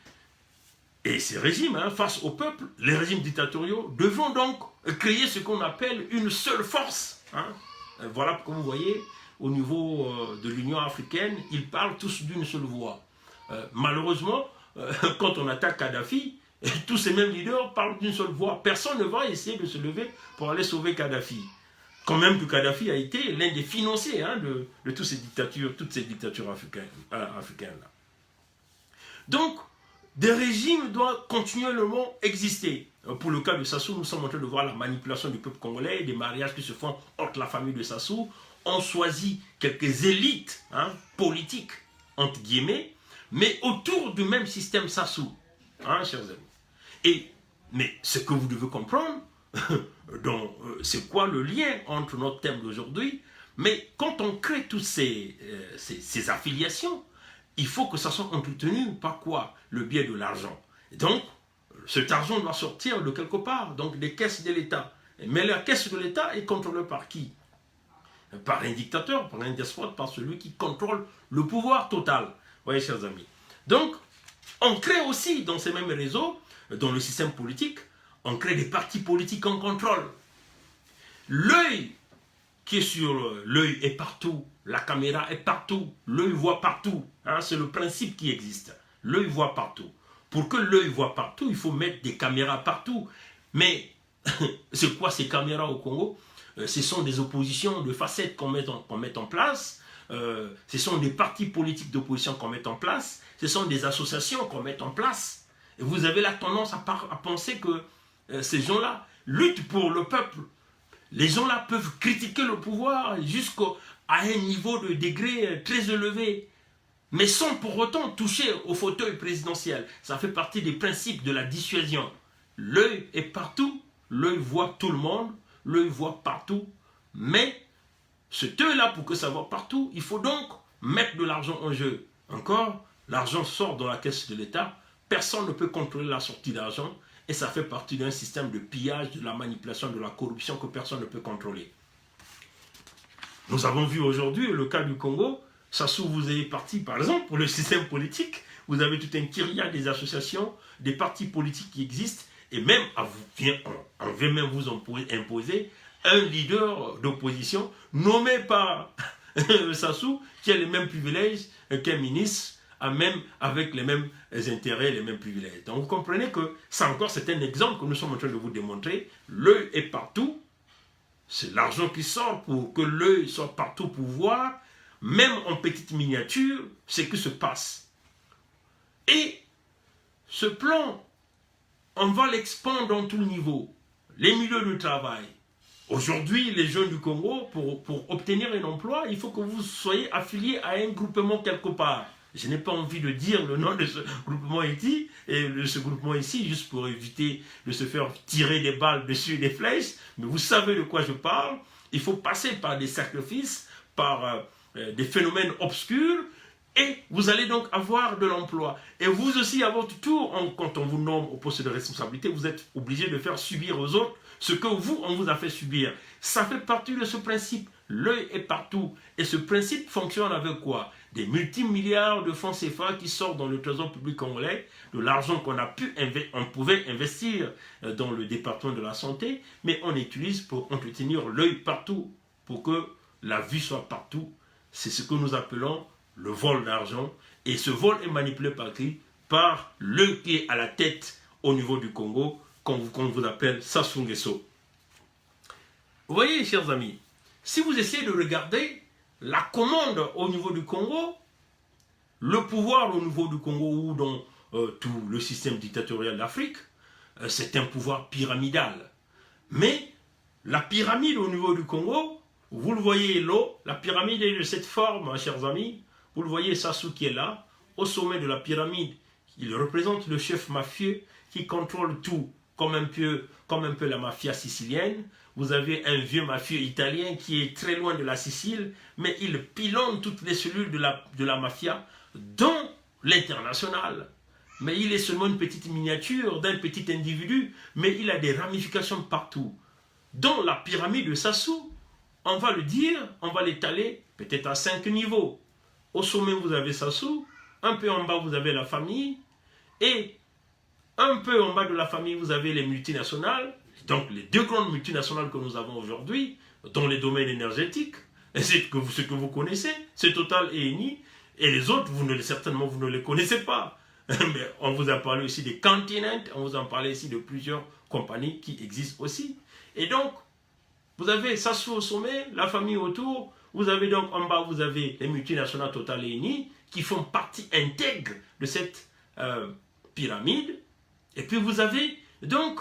Et ces régimes, face au peuple, les régimes dictatoriaux devront donc créer ce qu'on appelle une seule force. Voilà pourquoi vous voyez, au niveau de l'Union africaine, ils parlent tous d'une seule voix. Malheureusement, quand on attaque Kadhafi, tous ces mêmes leaders parlent d'une seule voix. Personne ne va essayer de se lever pour aller sauver Kadhafi. Quand même que Kadhafi a été l'un des financiers de toutes ces dictatures africaines-là. Donc, des régimes doivent continuellement exister. Pour le cas de Sassou, nous sommes en train de voir la manipulation du peuple congolais, des mariages qui se font entre la famille de Sassou. On choisit quelques élites politiques, entre guillemets, mais autour du même système Sassou, chers amis. Mais ce que vous devez comprendre, c'est quoi le lien entre notre thème d'aujourd'hui? Mais quand on crée toutes ces affiliations, il faut que ça soit entretenu par quoi? Le biais de l'argent. Donc, cet argent doit sortir de quelque part, donc des caisses de l'État. Mais la caisse de l'État est contrôlée par qui? Par un dictateur, par un despote, par celui qui contrôle le pouvoir total. Vous voyez, chers amis. Donc, on crée aussi dans ces mêmes réseaux, dans le système politique, on crée des partis politiques en contrôle. L'œil qui est sur l'œil est partout, la caméra est partout, l'œil voit partout. C'est le principe qui existe. L'œil voit partout. Pour que l'œil voit partout, il faut mettre des caméras partout. Mais c'est quoi ces caméras au Congo? Ce sont des oppositions de facettes qu'on met en place. Ce sont des partis politiques d'opposition qu'on met en place. Ce sont des associations qu'on met en place. Et vous avez la tendance à penser que ces gens-là luttent pour le peuple. Les gens-là peuvent critiquer le pouvoir jusqu'à un niveau de degré très élevé, mais sans pour autant toucher au fauteuil présidentiel. Ça fait partie des principes de la dissuasion. L'œil est partout, l'œil voit tout le monde, l'œil voit partout, mais cet œil-là, pour que ça voit partout, il faut donc mettre de l'argent en jeu. Encore, l'argent sort dans la caisse de l'État, personne ne peut contrôler la sortie d'argent, et ça fait partie d'un système de pillage, de la manipulation, de la corruption que personne ne peut contrôler. Nous avons vu aujourd'hui le cas du Congo. Sassou, vous êtes parti, par exemple, pour le système politique. Vous avez tout un kyria des associations, des partis politiques qui existent, et même, on veut même vous imposer un leader d'opposition nommé par Sassou, qui a les mêmes privilèges qu'un ministre, même avec les mêmes intérêts, les mêmes privilèges. Donc vous comprenez que ça encore, c'est un exemple que nous sommes en train de vous démontrer. L'œil est partout. C'est l'argent qui sort pour que l'œil soit partout pour voir, même en petite miniature, ce qui se passe. Et ce plan, on va l'expandre dans tout niveau. Les milieux de travail. Aujourd'hui, les jeunes du Congo, pour obtenir un emploi, il faut que vous soyez affilié à un groupement quelque part. Je n'ai pas envie de dire le nom de ce groupement ici, et de ce groupement ici, juste pour éviter de se faire tirer des balles dessus, des flèches, mais vous savez de quoi je parle. Il faut passer par des sacrifices, par des phénomènes obscurs, et vous allez donc avoir de l'emploi. Et vous aussi, à votre tour, quand on vous nomme au poste de responsabilité, vous êtes obligé de faire subir aux autres ce que vous, on vous a fait subir. Ça fait partie de ce principe. L'œil est partout. Et ce principe fonctionne avec quoi? Des multimilliards de francs CFA qui sortent dans le trésor public congolais, de l'argent on pouvait investir dans le département de la santé, mais on utilise pour entretenir l'œil partout, pour que la vue soit partout. C'est ce que nous appelons le vol d'argent. Et ce vol est manipulé par qui? Par l'œil qui est à la tête au niveau du Congo, qu'on vous appelle Sassou Nguesso. Vous voyez, chers amis, si vous essayez de regarder la commande au niveau du Congo, le pouvoir au niveau du Congo ou dans tout le système dictatorial d'Afrique, c'est un pouvoir pyramidal. Mais la pyramide au niveau du Congo, vous le voyez là, la pyramide est de cette forme, chers amis. Vous le voyez, Sassou qui est là, au sommet de la pyramide. Il représente le chef mafieux qui contrôle tout, comme un peu la mafia sicilienne. Vous avez un vieux mafieux italien qui est très loin de la Sicile, mais il pilonne toutes les cellules de la mafia dans l'international. Mais il est seulement une petite miniature d'un petit individu, mais il a des ramifications partout. Dans la pyramide de Sassou, on va le dire, on va l'étaler peut-être à 5 niveaux. Au sommet, vous avez Sassou, un peu en bas, vous avez la famille, et un peu en bas de la famille, vous avez les multinationales. Donc, les deux grandes multinationales que nous avons aujourd'hui, dans les domaines énergétiques, c'est ce que vous connaissez, c'est Total et Eni, et les autres, certainement, vous ne les connaissez pas. Mais on vous a parlé aussi des Continent, on vous a parlé ici de plusieurs compagnies qui existent aussi. Et donc, vous avez Sassou au sommet, la famille autour, vous avez donc en bas, vous avez les multinationales Total et Eni, qui font partie intègre de cette pyramide. Et puis vous avez donc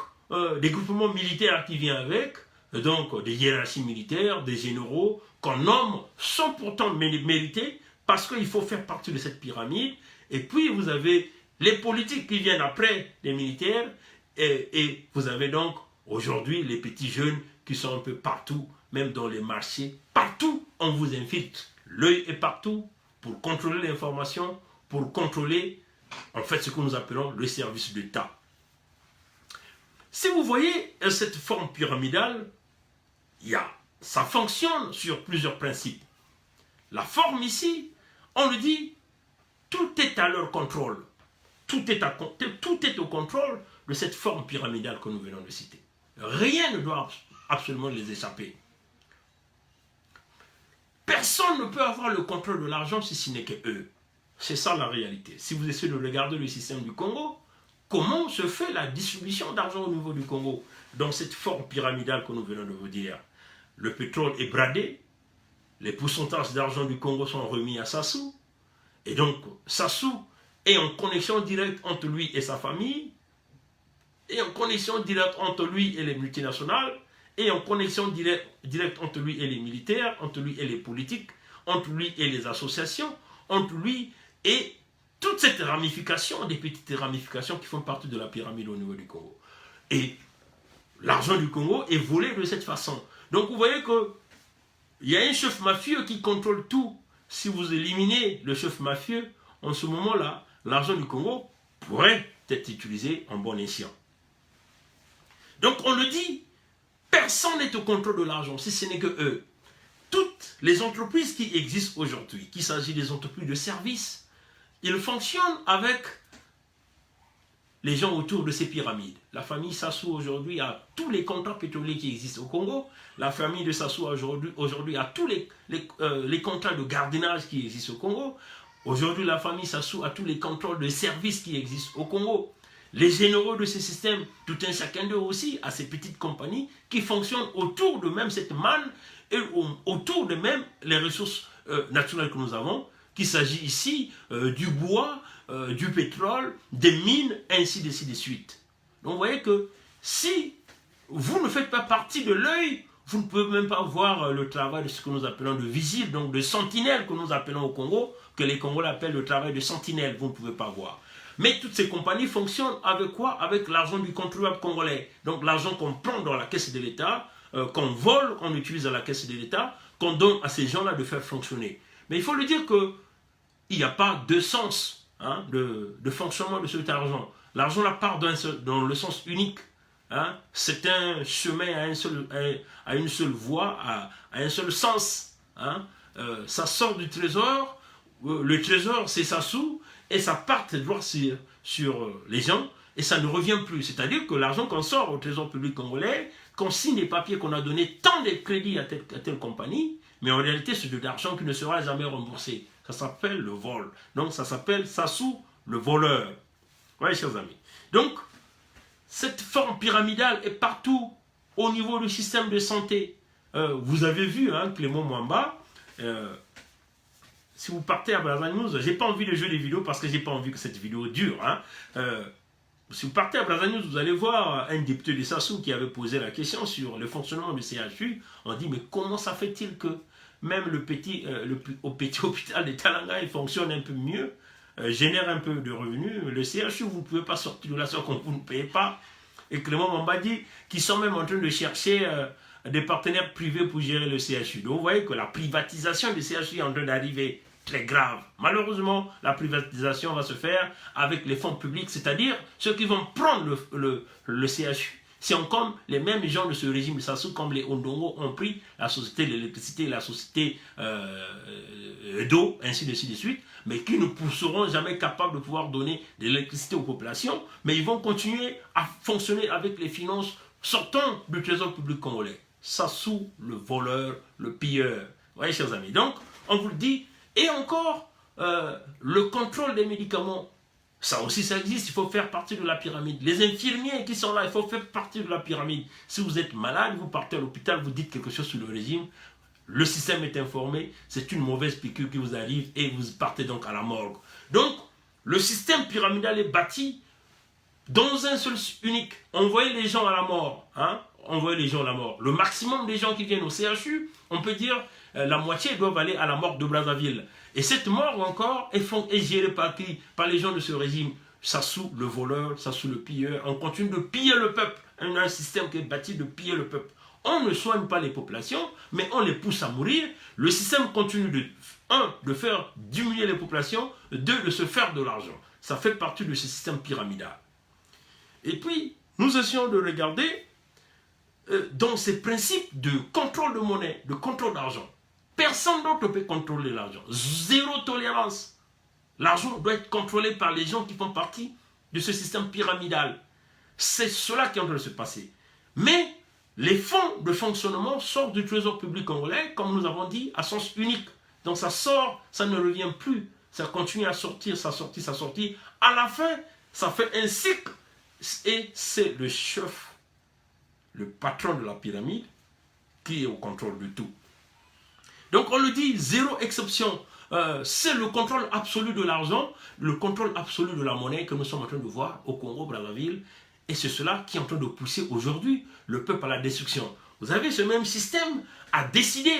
des groupements militaires qui viennent avec, donc des hiérarchies militaires, des généraux, qu'on nomme sans pourtant mériter, parce qu'il faut faire partie de cette pyramide. Et puis vous avez les politiques qui viennent après les militaires, et vous avez donc aujourd'hui les petits jeunes qui sont un peu partout, même dans les marchés. Partout, on vous infiltre. L'œil est partout pour contrôler l'information, pour contrôler en fait ce que nous appelons le service d'État. Si vous voyez cette forme pyramidale, ça fonctionne sur plusieurs principes. La forme ici, on le dit, tout est à leur contrôle. Tout est au contrôle de cette forme pyramidale que nous venons de citer. Rien ne doit absolument les échapper. Personne ne peut avoir le contrôle de l'argent si ce n'est que eux. C'est ça la réalité. Si vous essayez de regarder le système du Congo, comment se fait la distribution d'argent au niveau du Congo. Dans cette forme pyramidale que nous venons de vous dire, le pétrole est bradé, les pourcentages d'argent du Congo sont remis à Sassou, et donc Sassou est en connexion directe entre lui et sa famille, et en connexion directe entre lui et les multinationales, et en connexion directe entre lui et les militaires, entre lui et les politiques, entre lui et les associations, entre lui et toute cette ramification, des petites ramifications qui font partie de la pyramide au niveau du Congo. Et l'argent du Congo est volé de cette façon. Donc vous voyez qu'il y a un chef mafieux qui contrôle tout. Si vous éliminez le chef mafieux, en ce moment-là, l'argent du Congo pourrait être utilisé en bon escient. Donc on le dit, personne n'est au contrôle de l'argent, si ce n'est que eux. Toutes les entreprises qui existent aujourd'hui, qu'il s'agit des entreprises de services, ils fonctionnent avec les gens autour de ces pyramides. La famille Sassou aujourd'hui a tous les contrats pétroliers qui existent au Congo. La famille de Sassou aujourd'hui a tous les contrats de gardiennage qui existent au Congo. Aujourd'hui, la famille Sassou a tous les contrôles de services qui existent au Congo. Les généraux de ces systèmes, tout un chacun d'eux aussi, a ces petites compagnies qui fonctionnent autour de même cette manne et autour de même les ressources naturelles que nous avons, qu'il s'agit ici du bois, du pétrole, des mines, ainsi de suite. Donc vous voyez que si vous ne faites pas partie de l'œil, vous ne pouvez même pas voir le travail de ce que nous appelons de vigile, donc de sentinelle que nous appelons au Congo, que les Congolais appellent le travail de sentinelle, vous ne pouvez pas voir. Mais toutes ces compagnies fonctionnent avec quoi? Avec l'argent du contribuable congolais. Donc l'argent qu'on prend dans la caisse de l'État, qu'on vole, qu'on utilise à la caisse de l'État, qu'on donne à ces gens-là de faire fonctionner. Mais il faut le dire qu'il n'y a pas de sens de fonctionnement de cet argent. L'argent là part dans le sens unique. C'est un chemin à une seule voie, à un seul sens. Ça sort du trésor, le trésor c'est Sassou, et ça part droit sur les gens, et ça ne revient plus. C'est-à-dire que l'argent qu'on sort au trésor public congolais, qu'on signe des papiers qu'on a donné tant de crédits à telle compagnie, mais en réalité c'est de l'argent qui ne sera jamais remboursé. Ça s'appelle le vol. Donc ça s'appelle Sassou le voleur. Oui, chers amis. Donc, cette forme pyramidale est partout au niveau du système de santé. Vous avez vu, Clément Mwamba, si vous partez à Brazzaville, je n'ai pas envie de jouer des vidéos parce que je n'ai pas envie que cette vidéo dure. Si vous partez à Brazzaville, vous allez voir un député de Sassou qui avait posé la question sur le fonctionnement du CHU. On dit, mais comment ça fait-il que même le petit hôpital de Talanga il fonctionne un peu mieux, génère un peu de revenus. Le CHU, vous ne pouvez pas sortir de la sorte quand vous ne payez pas. Et Clément Mwamba dit qu'ils sont même en train de chercher des partenaires privés pour gérer le CHU. Donc vous voyez que la privatisation du CHU est en train d'arriver très grave. Malheureusement, la privatisation va se faire avec les fonds publics, c'est-à-dire ceux qui vont prendre le CHU. C'est comme les mêmes gens de ce régime de Sassou, comme les Ondongo ont pris la société de l'électricité, la société d'eau, ainsi de suite, mais qui ne seront jamais capables de pouvoir donner de l'électricité aux populations, mais ils vont continuer à fonctionner avec les finances sortant du trésor public congolais. Sassou, le voleur, le pilleur. Vous voyez, chers amis. Donc, on vous le dit, et encore, le contrôle des médicaments, ça aussi, ça existe, il faut faire partie de la pyramide. Les infirmiers qui sont là, il faut faire partie de la pyramide. Si vous êtes malade, vous partez à l'hôpital, vous dites quelque chose sur le régime, le système est informé, c'est une mauvaise piqûre qui vous arrive et vous partez donc à la morgue. Donc, le système pyramidal est bâti dans un seul unique. Envoyer les gens à la mort. Envoyer les gens à la mort. Le maximum des gens qui viennent au CHU, on peut dire la moitié doivent aller à la morgue de Brazzaville. Et cette morgue encore est gérée par qui? Par les gens de ce régime. Sassou le voleur, Sassou le pilleur. On continue de piller le peuple. On a un système qui est bâti de piller le peuple. On ne soigne pas les populations, mais on les pousse à mourir. Le système continue de faire diminuer les populations, de se faire de l'argent. Ça fait partie de ce système pyramidal. Et puis, nous essayons de regarder dans ces principes de contrôle de monnaie, de contrôle d'argent. Personne d'autre ne peut contrôler l'argent. Zéro tolérance. L'argent doit être contrôlé par les gens qui font partie de ce système pyramidal. C'est cela qui est en train de se passer. Mais les fonds de fonctionnement sortent du trésor public congolais, comme nous avons dit, à sens unique. Donc ça sort, ça ne revient plus. Ça continue à sortir, ça sortit, ça sortit. À la fin, ça fait un cycle Et c'est le chef, le patron de la pyramide, qui est au contrôle de tout. Donc on le dit, zéro exception. C'est le contrôle absolu de l'argent, le contrôle absolu de la monnaie que nous sommes en train de voir au Congo-Brazzaville. Et c'est cela qui est en train de pousser aujourd'hui le peuple à la destruction. Vous avez ce même système a décidé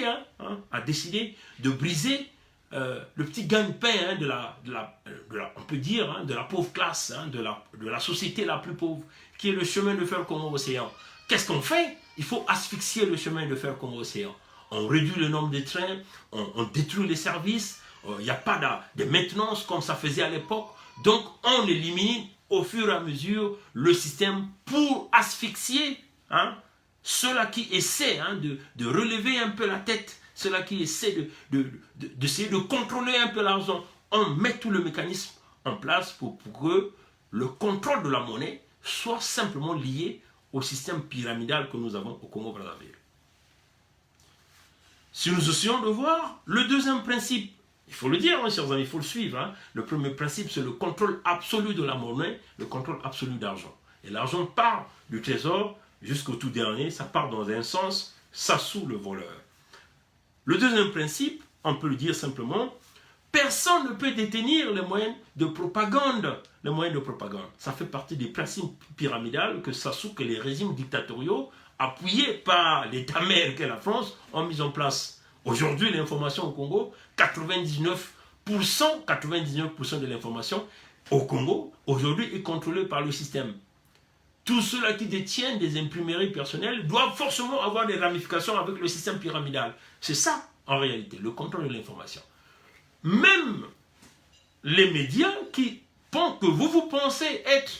de briser le petit gagne-pain on peut dire, de la pauvre classe, de la société la plus pauvre, qui est le chemin de fer Congo-Océan. Qu'est-ce qu'on fait? Il faut asphyxier le chemin de fer Congo-Océan. On réduit le nombre de trains, on détruit les services, il n'y a pas de maintenance comme ça faisait à l'époque. Donc on élimine au fur et à mesure le système pour asphyxier ceux-là qui essaient de relever un peu la tête, ceux-là qui essaient d'essayer de contrôler un peu l'argent. On met tout le mécanisme en place pour que le contrôle de la monnaie soit simplement lié au système pyramidal que nous avons au Congo-Brazzaville. Si nous essayons de voir le deuxième principe, il faut le dire, chers amis, il faut le suivre. Le premier principe, c'est le contrôle absolu de la monnaie, le contrôle absolu d'argent. Et l'argent part du trésor jusqu'au tout dernier, ça part dans un sens, Sassou le voleur. Le deuxième principe, on peut le dire simplement, personne ne peut détenir les moyens de propagande. Les moyens de propagande, ça fait partie des principes pyramidales que Sassou, que les régimes dictatoriaux, appuyés par l'État-mère qu'est la France, ont mis en place. Aujourd'hui, l'information au Congo, 99% de l'information au Congo, aujourd'hui, est contrôlée par le système. Tous ceux-là qui détiennent des imprimeries personnelles doivent forcément avoir des ramifications avec le système pyramidal. C'est ça, en réalité, le contrôle de l'information. Même les médias que vous pensez être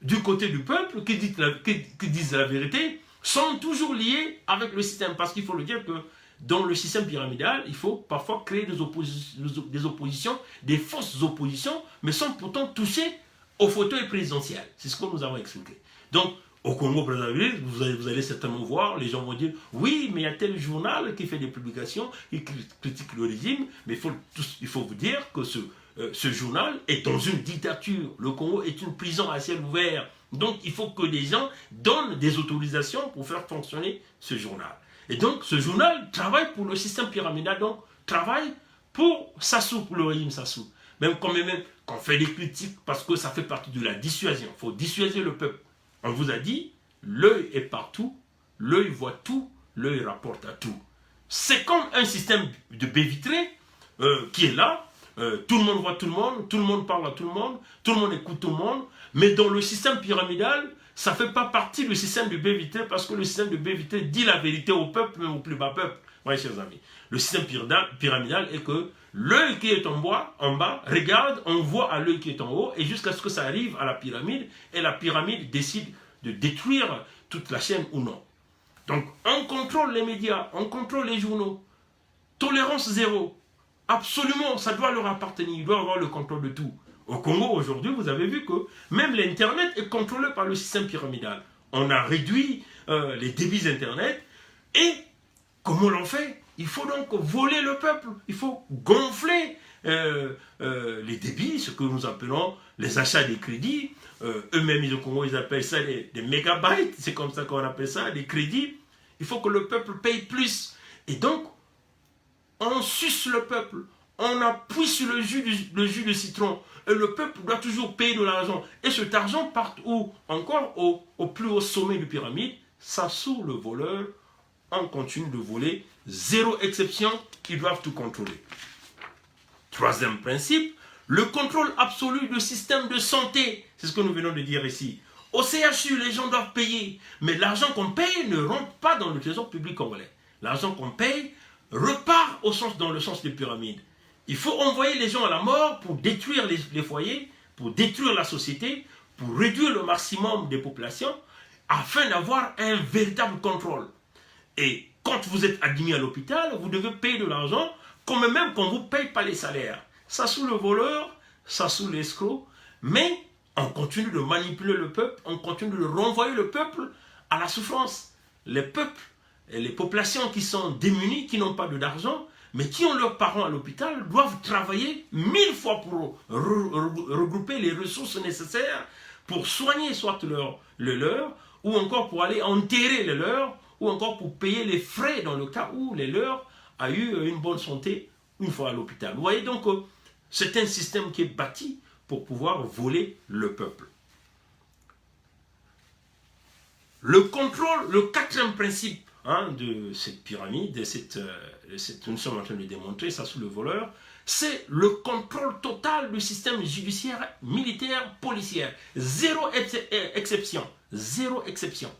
du côté du peuple, qui disent la vérité, sont toujours liés avec le système. Parce qu'il faut le dire que dans le système pyramidal, il faut parfois créer des oppositions, des fausses oppositions, mais sans pourtant toucher au fauteuil présidentiel. C'est ce que nous avons expliqué. Donc, au Congo-Brazzaville, vous allez certainement voir, les gens vont dire, oui, mais il y a tel journal qui fait des publications, qui critique le régime, mais il faut vous dire que ce journal est dans une dictature. Le Congo est une prison à ciel ouvert. Donc, il faut que les gens donnent des autorisations pour faire fonctionner ce journal. Et donc, ce journal travaille pour le système pyramidal, donc travaille pour Sassou, pour le régime Sassou. Même quand on fait des critiques, parce que ça fait partie de la dissuasion. Il faut dissuader le peuple. On vous a dit, l'œil est partout, l'œil voit tout, l'œil rapporte à tout. C'est comme un système de baie vitrée qui est là. Tout le monde voit tout le monde parle à tout le monde écoute tout le monde. Mais dans le système pyramidal, ça ne fait pas partie du système de baie vitrée parce que le système de baie vitrée dit la vérité au peuple, même au plus bas peuple. Oui, chers amis. Le système pyramidal est que l'œil qui est en bas, regarde, on voit à l'œil qui est en haut, et jusqu'à ce que ça arrive à la pyramide, et la pyramide décide de détruire toute la chaîne ou non. Donc, on contrôle les médias, on contrôle les journaux. Tolérance zéro. Absolument, ça doit leur appartenir, ils doivent avoir le contrôle de tout. Au Congo, aujourd'hui, vous avez vu que même l'Internet est contrôlé par le système pyramidal. On a réduit les débits Internet, et comment l'on fait? Il faut donc voler le peuple, il faut gonfler les débits, ce que nous appelons les achats des crédits. Eux-mêmes, au Congo, ils appellent ça des mégabytes, c'est comme ça qu'on appelle ça, des crédits. Il faut que le peuple paye plus. Et donc, on suce le peuple, on appuie sur le jus de citron. Et le peuple doit toujours payer de l'argent. Et cet argent part où? Encore au plus haut sommet de pyramide, Sassou le voleur, on continue de voler. Zéro exception, ils doivent tout contrôler. Troisième principe, le contrôle absolu du système de santé. C'est ce que nous venons de dire ici. Au CHU, les gens doivent payer. Mais l'argent qu'on paye ne rentre pas dans le trésor public congolais. L'argent qu'on paye repart dans le sens des pyramides. Il faut envoyer les gens à la mort pour détruire les foyers, pour détruire la société, pour réduire le maximum des populations, afin d'avoir un véritable contrôle. Et quand vous êtes admis à l'hôpital, vous devez payer de l'argent, comme même qu'on ne vous paye pas les salaires. Ça sous le voleur, ça sous l'escroc, mais on continue de manipuler le peuple, on continue de renvoyer le peuple à la souffrance. Les peuples et les populations qui sont démunies, qui n'ont pas d'argent, mais qui ont leurs parents à l'hôpital, doivent travailler 1000 fois pour regrouper les ressources nécessaires pour soigner soit le leur, ou encore pour aller enterrer le leur, ou encore pour payer les frais dans le cas où les leurs a eu une bonne santé une fois à l'hôpital. Vous voyez donc, c'est un système qui est bâti pour pouvoir voler le peuple. Le contrôle, le quatrième principe de cette pyramide, nous sommes en train de démontrer ça sous le voleur, c'est le contrôle total du système judiciaire, militaire, policier. Zéro exception. Zéro exception.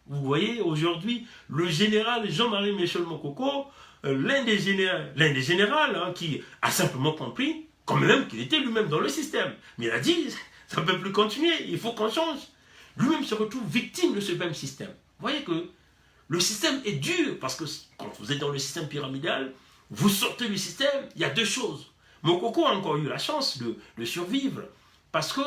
Vous voyez, aujourd'hui, le général Jean-Marie Michel Mokoko, l'un des généraux qui a simplement compris, quand même qu'il était lui-même dans le système. Mais il a dit, ça ne peut plus continuer, il faut qu'on change. Lui-même se retrouve victime de ce même système. Vous voyez que le système est dur, parce que quand vous êtes dans le système pyramidal, vous sortez du système, il y a deux choses. Mokoko a encore eu la chance de survivre, parce que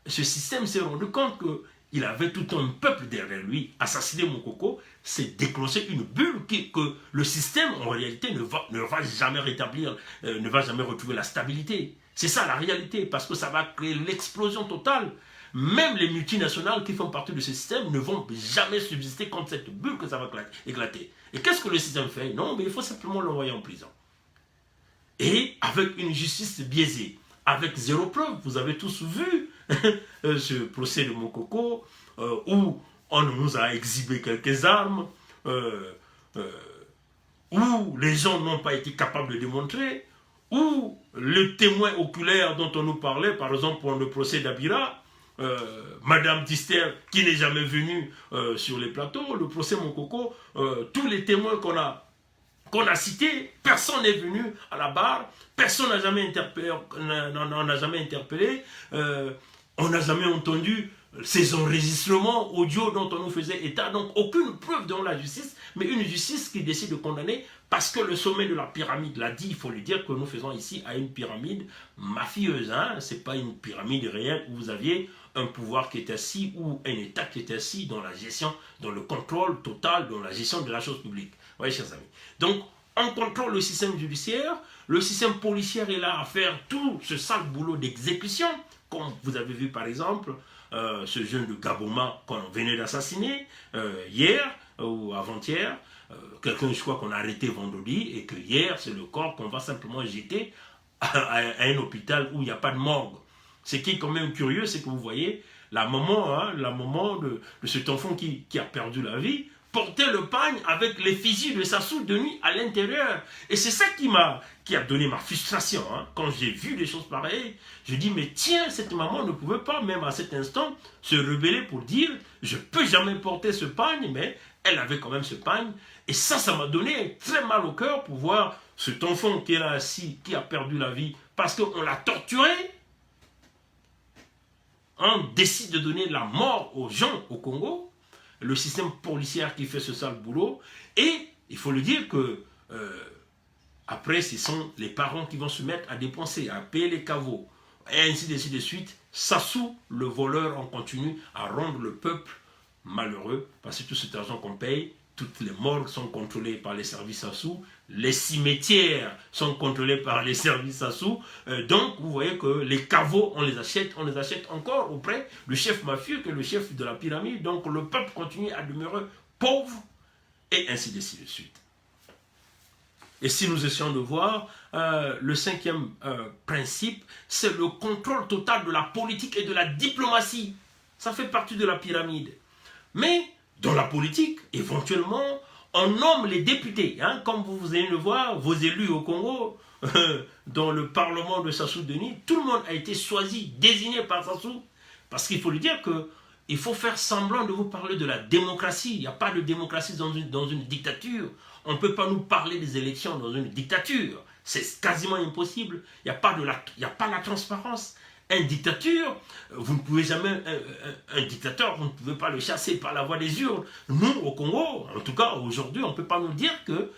ce système s'est rendu compte qu'il avait tout un peuple derrière lui. Assassiner Mokoko, c'est déclencher une bulle que le système, en réalité, ne va jamais rétablir, ne va jamais retrouver la stabilité. C'est ça la réalité, parce que ça va créer l'explosion totale. Même les multinationales qui font partie de ce système ne vont jamais subsister contre cette bulle que ça va éclater. Et qu'est-ce que le système fait? Non, mais il faut simplement l'envoyer en prison. Et avec une justice biaisée, avec zéro preuve. Vous avez tous vu ce procès de Mokoko, où on nous a exhibé quelques armes, où les gens n'ont pas été capables de démontrer, où le témoin oculaire dont on nous parlait, par exemple pour le procès d'Abira, Madame Dister qui n'est jamais venue sur les plateaux, le procès Mokoko, tous les témoins qu'on a cités, personne n'est venu à la barre, personne n'a jamais interpellé, on n'a jamais entendu ces enregistrements audio dont on nous faisait état, donc aucune preuve devant la justice, mais une justice qui décide de condamner parce que le sommet de la pyramide l'a dit. Il faut lui dire que nous faisons ici à une pyramide mafieuse, ce n'est pas une pyramide réelle où vous aviez un pouvoir qui est assis ou un État qui est assis dans la gestion, dans le contrôle total, dans la gestion de la chose publique. Vous voyez, chers amis. Donc, on contrôle le système judiciaire, le système policier est là à faire tout ce sale boulot d'exécution, comme vous avez vu par exemple ce jeune de Gaboma qu'on venait d'assassiner hier ou avant-hier, quelqu'un je crois qu'on a arrêté vendredi et que hier c'est le corps qu'on va simplement jeter à un hôpital où il n'y a pas de morgue. Ce qui est quand même curieux, c'est que vous voyez la maman de cet enfant qui a perdu la vie, portait le pagne avec l'effigie de Sassou Denis à l'intérieur. Et c'est ça qui a donné ma frustration. Quand j'ai vu des choses pareilles, je dis, mais tiens, cette maman ne pouvait pas, même à cet instant, se rebeller pour dire, je ne peux jamais porter ce pagne, mais elle avait quand même ce pagne. Et ça m'a donné très mal au cœur pour voir cet enfant qui est là assis, qui a perdu la vie, parce qu'on l'a torturé. On décide de donner la mort aux gens au Congo, le système policier qui fait ce sale boulot, et il faut le dire que après ce sont les parents qui vont se mettre à dépenser, à payer les caveaux, et ainsi de suite. Sassou, le voleur, on continue à rendre le peuple malheureux, parce que tout cet argent qu'on paye, toutes les morgues sont contrôlées par les services Sassou, les cimetières sont contrôlés par les services Sassou, donc vous voyez que les caveaux, on les achète encore auprès du chef mafieux, que le chef de la pyramide, donc le peuple continue à demeurer pauvre, et ainsi de suite. Et si nous essayons de voir, le cinquième principe, c'est le contrôle total de la politique et de la diplomatie. Ça fait partie de la pyramide. Mais dans la politique, éventuellement, on nomme les députés. Comme vous allez le voir, vos élus au Congo, dans le parlement de Sassou Denis, tout le monde a été choisi, désigné par Sassou. Parce qu'il faut lui dire qu'il faut faire semblant de vous parler de la démocratie. Il n'y a pas de démocratie dans une dictature. On ne peut pas nous parler des élections dans une dictature. C'est quasiment impossible. Il n'y a pas la transparence. Une dictature, vous ne pouvez jamais, un dictateur, vous ne pouvez pas le chasser par la voie des urnes. Nous, au Congo, en tout cas aujourd'hui, on ne peut pas nous dire que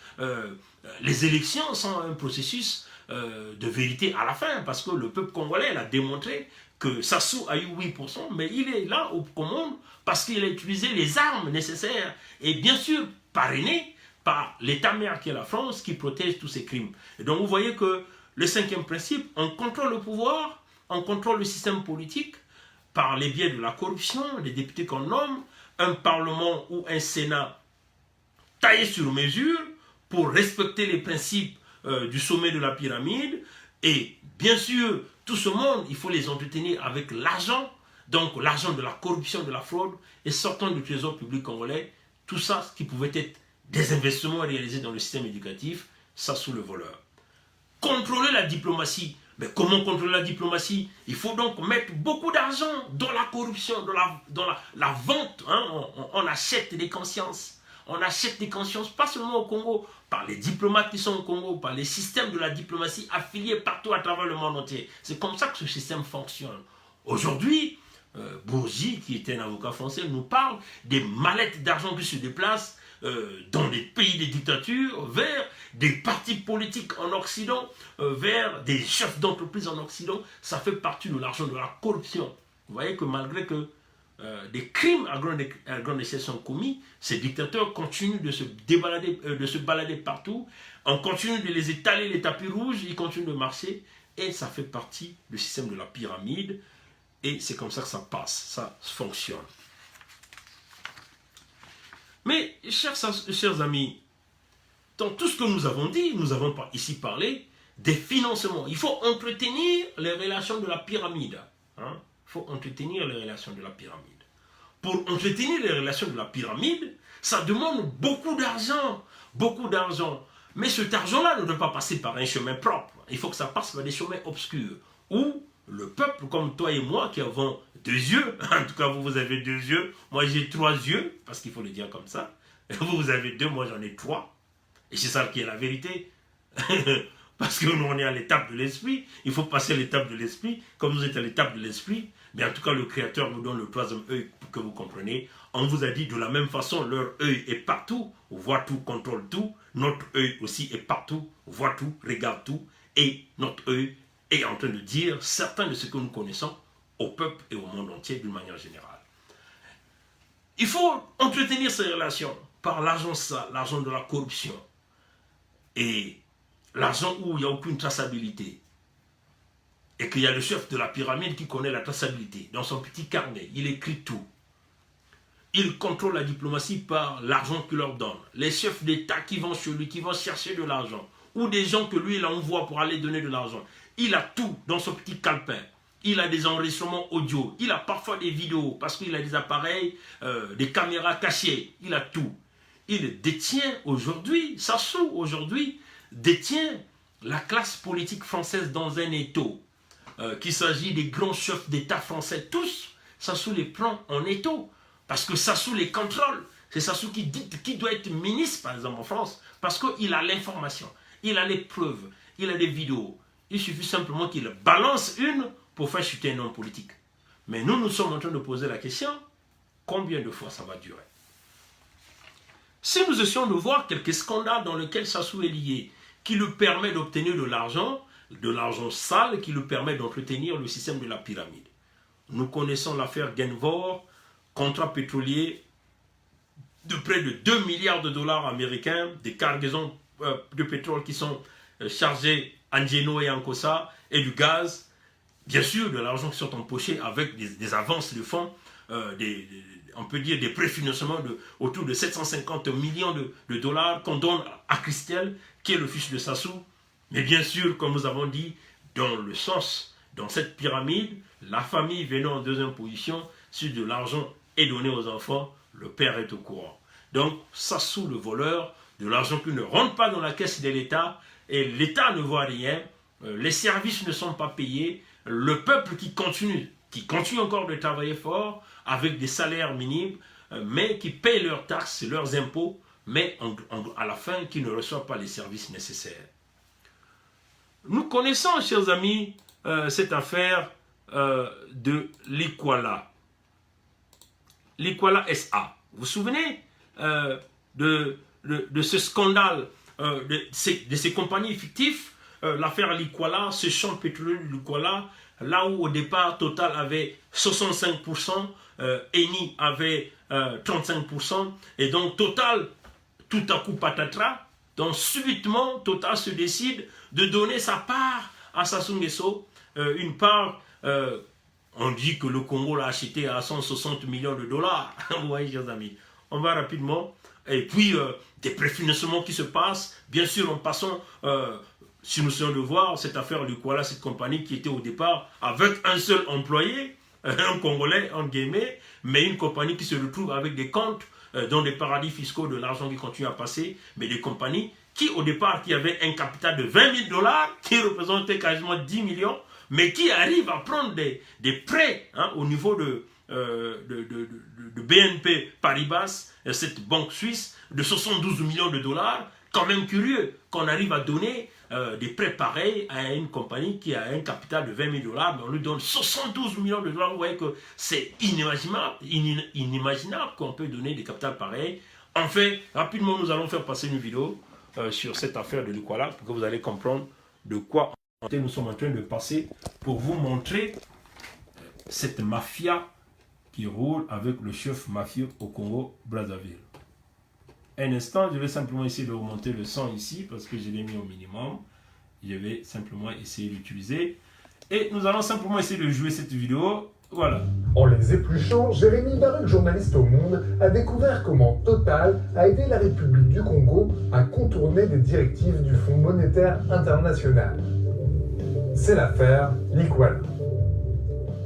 les élections sont un processus de vérité à la fin, parce que le peuple congolais a démontré que Sassou a eu 8%, mais il est là au commandes parce qu'il a utilisé les armes nécessaires, et bien sûr parrainé par l'État-mère qui est la France, qui protège tous ces crimes. Et donc vous voyez que le cinquième principe, on contrôle le pouvoir, on contrôle le système politique, par les biais de la corruption, les députés qu'on nomme, un parlement ou un sénat taillé sur mesure pour respecter les principes du sommet de la pyramide. Et bien sûr, tout ce monde, il faut les entretenir avec l'argent, donc l'argent de la corruption, de la fraude, et sortant du trésor public congolais, tout ça, ce qui pouvait être des investissements réalisés dans le système éducatif, ça sous le voleur. Contrôler la diplomatie. Mais comment contrôler la diplomatie? Il faut donc mettre beaucoup d'argent dans la corruption, dans la vente. Hein? On achète des consciences. On achète des consciences, pas seulement au Congo, par les diplomates qui sont au Congo, par les systèmes de la diplomatie affiliés partout à travers le monde entier. C'est comme ça que ce système fonctionne. Aujourd'hui, Bourgi, qui était un avocat français, nous parle des mallettes d'argent qui se déplacent dans des pays de dictature, vers des partis politiques en Occident, vers des chefs d'entreprise en Occident. Ça fait partie de l'argent de la corruption. Vous voyez que malgré que des crimes à grande échelle sont commis, ces dictateurs continuent de se balader partout, on continue de les étaler les tapis rouges, ils continuent de marcher, et ça fait partie du système de la pyramide, et c'est comme ça que ça passe, ça fonctionne. Mais, chers amis, dans tout ce que nous avons dit, nous avons ici parlé des financements. Il faut entretenir les relations de la pyramide. Hein? Il faut entretenir les relations de la pyramide. Pour entretenir les relations de la pyramide, ça demande beaucoup d'argent. Beaucoup d'argent. Mais cet argent-là ne doit pas passer par un chemin propre. Il faut que ça passe par des chemins obscurs. Où le peuple, comme toi et moi, qui avons 2 yeux, en tout cas vous avez 2 yeux, moi j'ai 3 yeux, parce qu'il faut le dire comme ça, vous avez 2, moi j'en ai 3, et c'est ça qui est la vérité, parce que nous on est à l'étape de l'esprit, il faut passer l'étape de l'esprit, comme vous êtes à l'étape de l'esprit, mais en tout cas le Créateur nous donne le 3e œil pour que vous compreniez, on vous a dit de la même façon, leur œil est partout, voit tout, contrôle tout, notre œil aussi est partout, voit tout, regarde tout, et notre œil est en train de dire certains de ce que nous connaissons au peuple et au monde entier d'une manière générale. Il faut entretenir ces relations par l'argent sale, l'argent de la corruption et l'argent où il n'y a aucune traçabilité. Et qu'il y a le chef de la pyramide qui connaît la traçabilité. Dans son petit carnet, il écrit tout. Il contrôle la diplomatie par l'argent qu'il leur donne. Les chefs d'État qui vont chez lui, qui vont chercher de l'argent, ou des gens que lui il envoie pour aller donner de l'argent. Il a tout dans son petit calepin. Il a des enregistrements audio. Il a parfois des vidéos parce qu'il a des appareils, des caméras cachées. Il a tout. Il détient aujourd'hui, Sassou aujourd'hui, détient la classe politique française dans un étau. Qu'il s'agit des grands chefs d'État français, tous, Sassou les prend en étau. Parce que Sassou les contrôle. C'est Sassou qui dit qui doit être ministre, par exemple, en France. Parce qu'il a l'information. Il a les preuves. Il a des vidéos. Il suffit simplement qu'il balance une pour faire chuter un homme politique. Mais nous sommes en train de poser la question, combien de fois ça va durer? Si nous essayons de voir quelques scandales dans lesquels Sassou est lié, qui lui permet d'obtenir de l'argent sale, qui lui permet d'entretenir le système de la pyramide. Nous connaissons l'affaire Genvor, contrat pétrolier de près de 2 milliards de dollars américains, des cargaisons de pétrole qui sont chargées en Geno et en Kossa, et du gaz, bien sûr de l'argent qui sont empochés avec des avances de fonds, on peut dire des préfinancements autour de 750 millions de dollars qu'on donne à Christelle, qui est le fils de Sassou. Mais bien sûr, comme nous avons dit, dans cette pyramide, la famille venant en 2e position, si de l'argent est donné aux enfants, le père est au courant. Donc, Sassou le voleur, de l'argent qui ne rentre pas dans la caisse de l'État, et l'État ne voit rien, les services ne sont pas payés, le peuple qui continue encore de travailler fort, avec des salaires minimes, mais qui payent leurs taxes, leurs impôts, mais à la fin, qui ne reçoivent pas les services nécessaires. Nous connaissons, chers amis, cette affaire de l'Ikwala. L'Ikwala SA. Vous vous souvenez de ce scandale de ces compagnies fictives, l'affaire L'Ikwala, ce champ pétrolier de l'Ikwala, là où au départ Total avait 65%, Eni avait 35%, et donc Total, tout à coup patatras, donc subitement Total se décide de donner sa part à Sassou Nguesso, une part On dit que le Congo l'a acheté à 160 millions de dollars. Vous voyez, chers amis. On va rapidement. Et puis, des préfinancements qui se passent. Bien sûr, en passant, si nous sommes de voir cette affaire du Kuala, cette compagnie qui était au départ avec un seul employé, un Congolais, en guillemets, mais une compagnie qui se retrouve avec des comptes dans des paradis fiscaux, de l'argent qui continue à passer, mais des compagnies qui, au départ, qui avaient un capital de 20 000 $, qui représentait quasiment 10 millions, mais qui arrivent à prendre des prêts au niveau de BNP Paribas, cette banque suisse, de 72 millions de dollars. Quand même curieux qu'on arrive à donner des prêts pareils à une compagnie qui a un capital de 20 000 $, mais on lui donne 72 millions de dollars. Vous voyez que c'est inimaginable qu'on peut donner des capitals pareils. Enfin, rapidement, nous allons faire passer une vidéo sur cette affaire de l'Ikuala pour que vous allez comprendre de quoi nous sommes en train de passer pour vous montrer cette mafia qui roule avec le chef mafieux au Congo-Brazzaville. Un instant, je vais simplement essayer de remonter le son ici parce que je l'ai mis au minimum. Je vais simplement essayer d'utiliser. Et nous allons simplement essayer de jouer cette vidéo. Voilà. En les épluchant, Jérémy Baruch, journaliste au Monde, a découvert comment Total a aidé la République du Congo à contourner des directives du Fonds monétaire international. C'est l'affaire l'Ikuala.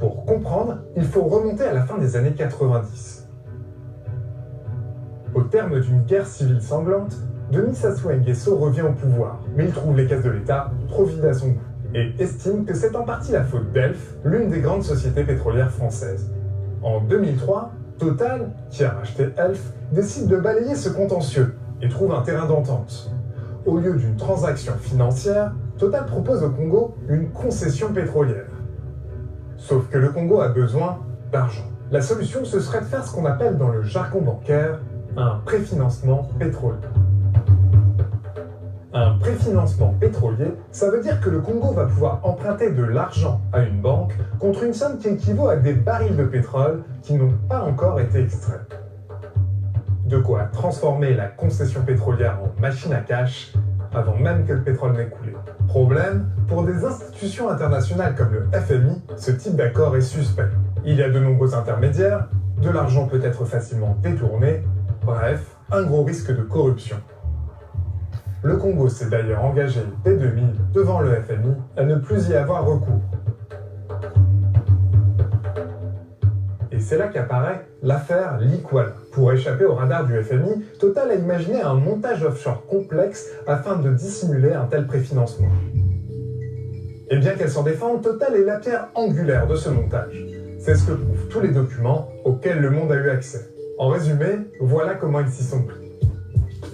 Pour comprendre, il faut remonter à la fin des années 90. Au terme d'une guerre civile sanglante, Denis Sassou Nguesso revient au pouvoir, mais il trouve les caisses de l'État trop vides à son goût et estime que c'est en partie la faute d'Elf, l'une des grandes sociétés pétrolières françaises. En 2003, Total, qui a racheté Elf, décide de balayer ce contentieux et trouve un terrain d'entente. Au lieu d'une transaction financière, Total propose au Congo une concession pétrolière. Sauf que le Congo a besoin d'argent. La solution, ce serait de faire ce qu'on appelle dans le jargon bancaire un préfinancement pétrolier. Un préfinancement pétrolier, ça veut dire que le Congo va pouvoir emprunter de l'argent à une banque contre une somme qui équivaut à des barils de pétrole qui n'ont pas encore été extraits. De quoi transformer la concession pétrolière en machine à cash avant même que le pétrole n'ait coulé. Problème, pour des institutions internationales comme le FMI, ce type d'accord est suspect. Il y a de nombreux intermédiaires, de l'argent peut être facilement détourné, bref, un gros risque de corruption. Le Congo s'est d'ailleurs engagé dès 2000 devant le FMI à ne plus y avoir recours. Et c'est là qu'apparaît l'affaire l'Ikuala. Pour échapper au radar du FMI, Total a imaginé un montage offshore complexe afin de dissimuler un tel préfinancement. Et bien qu'elle s'en défende, Total est la pierre angulaire de ce montage. C'est ce que prouvent tous les documents auxquels le monde a eu accès. En résumé, voilà comment ils s'y sont pris.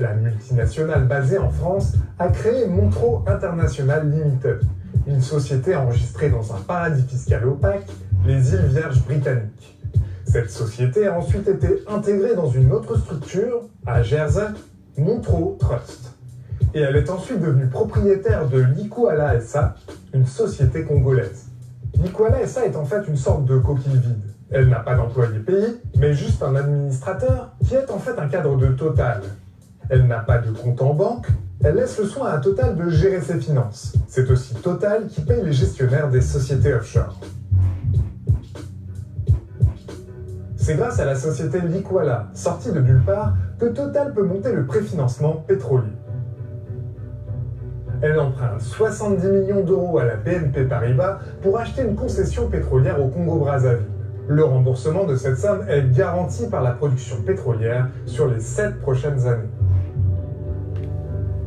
La multinationale basée en France a créé Montreau International Limited, une société enregistrée dans un paradis fiscal opaque, les îles Vierges britanniques. Cette société a ensuite été intégrée dans une autre structure, à Jersey, Montreau Trust. Et elle est ensuite devenue propriétaire de l'Ikuala SA, une société congolaise. L'Ikuala SA est en fait une sorte de coquille vide. Elle n'a pas d'employé payé, mais juste un administrateur qui est en fait un cadre de Total. Elle n'a pas de compte en banque, elle laisse le soin à Total de gérer ses finances. C'est aussi Total qui paye les gestionnaires des sociétés offshore. C'est grâce à la société l'Ikuala, sortie de nulle part, que Total peut monter le préfinancement pétrolier. Elle emprunte 70 millions d'euros à la BNP Paribas pour acheter une concession pétrolière au Congo-Brazzaville. Le remboursement de cette somme est garanti par la production pétrolière sur les 7 prochaines années.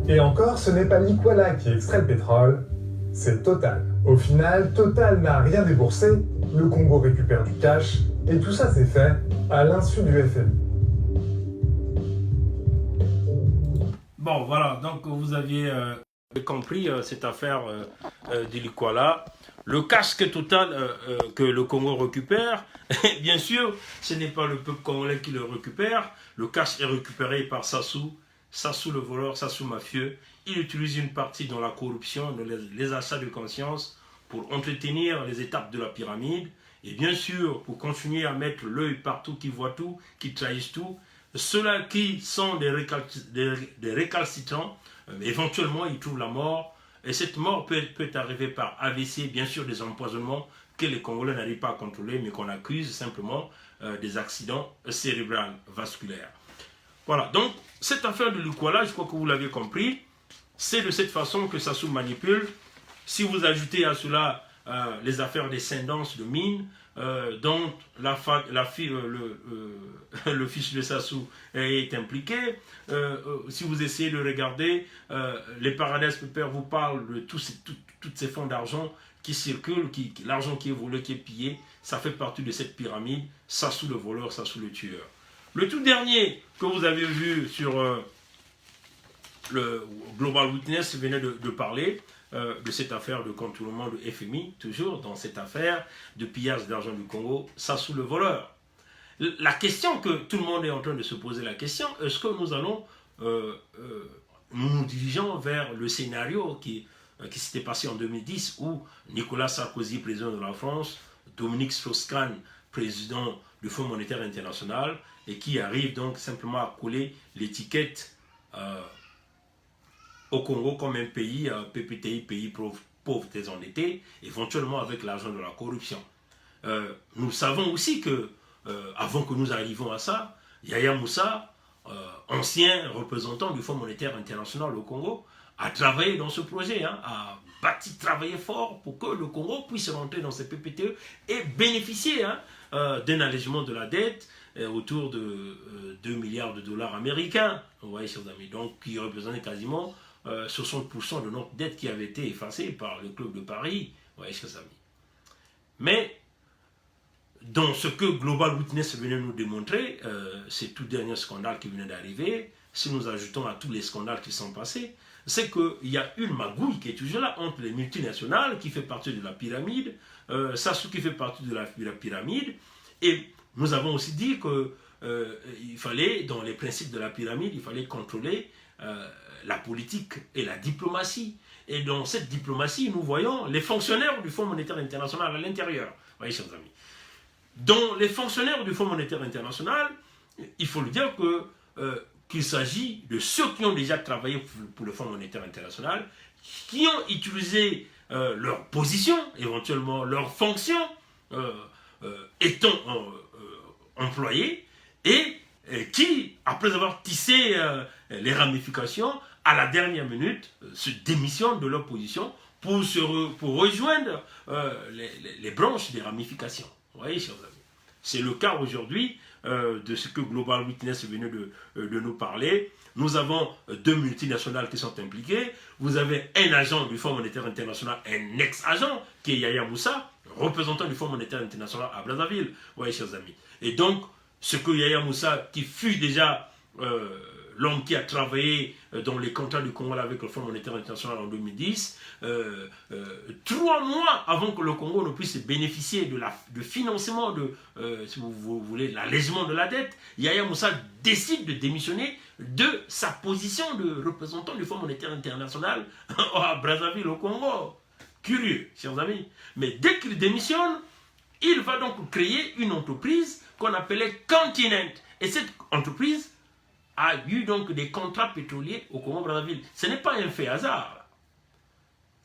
Et encore, ce n'est pas l'Ikuala qui extrait le pétrole, c'est Total. Au final, Total n'a rien déboursé, le Congo récupère du cash, et tout ça s'est fait à l'insu du FMI. Bon, voilà, donc vous aviez compris cette affaire de l'Ikuala. Le cash que Total, que le Congo récupère, bien sûr, ce n'est pas le peuple congolais qui le récupère. Le cash est récupéré par Sassou le voleur, Sassou mafieux. Il utilise une partie dans la corruption, dans les achats de conscience pour entretenir les étapes de la pyramide. Et bien sûr, pour continuer à mettre l'œil partout, qui voit tout, qui trahissent tout. Ceux-là qui sont des récalcitrants, éventuellement ils trouvent la mort. Et cette mort peut arriver par AVC, bien sûr des empoisonnements, que les Congolais n'arrivent pas à contrôler, mais qu'on accuse simplement des accidents cérébraux vasculaires. Voilà, donc cette affaire de Lukwala, je crois que vous l'avez compris, c'est de cette façon que Sassou manipule. Si vous ajoutez à cela les affaires des scendances de mines, dont le fils de Sassou est impliqué, si vous essayez de regarder, les Paradise Papers vous parlent de tous ces fonds d'argent qui circulent, l'argent qui est volé, qui est pillé, ça fait partie de cette pyramide, Sassou le voleur, Sassou le tueur. Le tout dernier que vous avez vu sur le Global Witness venait de parler de cette affaire de contournement de FMI, toujours dans cette affaire de pillage d'argent du Congo, Sassou le voleur. La question que tout le monde est en train de se poser, la question, est-ce que nous allons nous dirigeons vers le scénario qui s'était passé en 2010 où Nicolas Sarkozy, président de la France, Dominique Strauss-Kahn, président du Fonds monétaire international, et qui arrive donc simplement à coller l'étiquette au Congo comme un pays, PPTI, pays pauvre, désendetté, éventuellement avec l'argent de la corruption. Nous savons aussi que, avant que nous arrivions à ça, Yaya Moussa, ancien représentant du Fonds monétaire international au Congo, a travaillé dans ce projet, a travaillé fort pour que le Congo puisse rentrer dans ces PPTE et bénéficier d'un allègement de la dette autour de 2 milliards de dollars américains, vous voyez, chers amis, donc qui représentait quasiment 60% de notre dette qui avait été effacée par le Club de Paris, vous voyez, chers amis. Mais dans ce que Global Witness venait nous démontrer, ces tout derniers scandales qui venaient d'arriver, si nous ajoutons à tous les scandales qui sont passés, c'est qu'il y a une magouille qui est toujours là entre les multinationales qui fait partie de la pyramide, Sassou qui fait partie de la pyramide, et nous avons aussi dit qu'il fallait, dans les principes de la pyramide, il fallait contrôler la politique et la diplomatie. Et dans cette diplomatie, nous voyons les fonctionnaires du Fonds monétaire international à l'intérieur. Vous voyez, chers amis. Dans les fonctionnaires du Fonds monétaire international, il faut le dire qu'il s'agit de ceux qui ont déjà travaillé pour le Fonds monétaire international, qui ont utilisé leur position, éventuellement leur fonction, étant employés, et qui, après avoir tissé les ramifications, à la dernière minute, se démissionnent de leur position pour rejoindre les branches des ramifications. Vous voyez, chers amis. C'est le cas aujourd'hui de ce que Global Witness venait de nous parler. Nous avons 2 multinationales qui sont impliquées. Vous avez un agent du Fonds monétaire international, un ex-agent, qui est Yaya Moussa, représentant du Fonds monétaire international à Brazzaville. Vous voyez, chers amis. Et donc, ce que Yaya Moussa, qui fut déjà l'homme qui a travaillé dans les contrats du Congo avec le Fonds monétaire international en 2010, 3 mois avant que le Congo ne puisse bénéficier de financement, si vous voulez, l'allègement de la dette, Yaya Moussa décide de démissionner de sa position de représentant du Fonds monétaire international à Brazzaville au Congo. Curieux, chers amis. Mais dès qu'il démissionne, il va donc créer une entreprise qu'on appelait Continent. Et cette entreprise a eu donc des contrats pétroliers au Congo-Brazzaville. Ce n'est pas un fait hasard.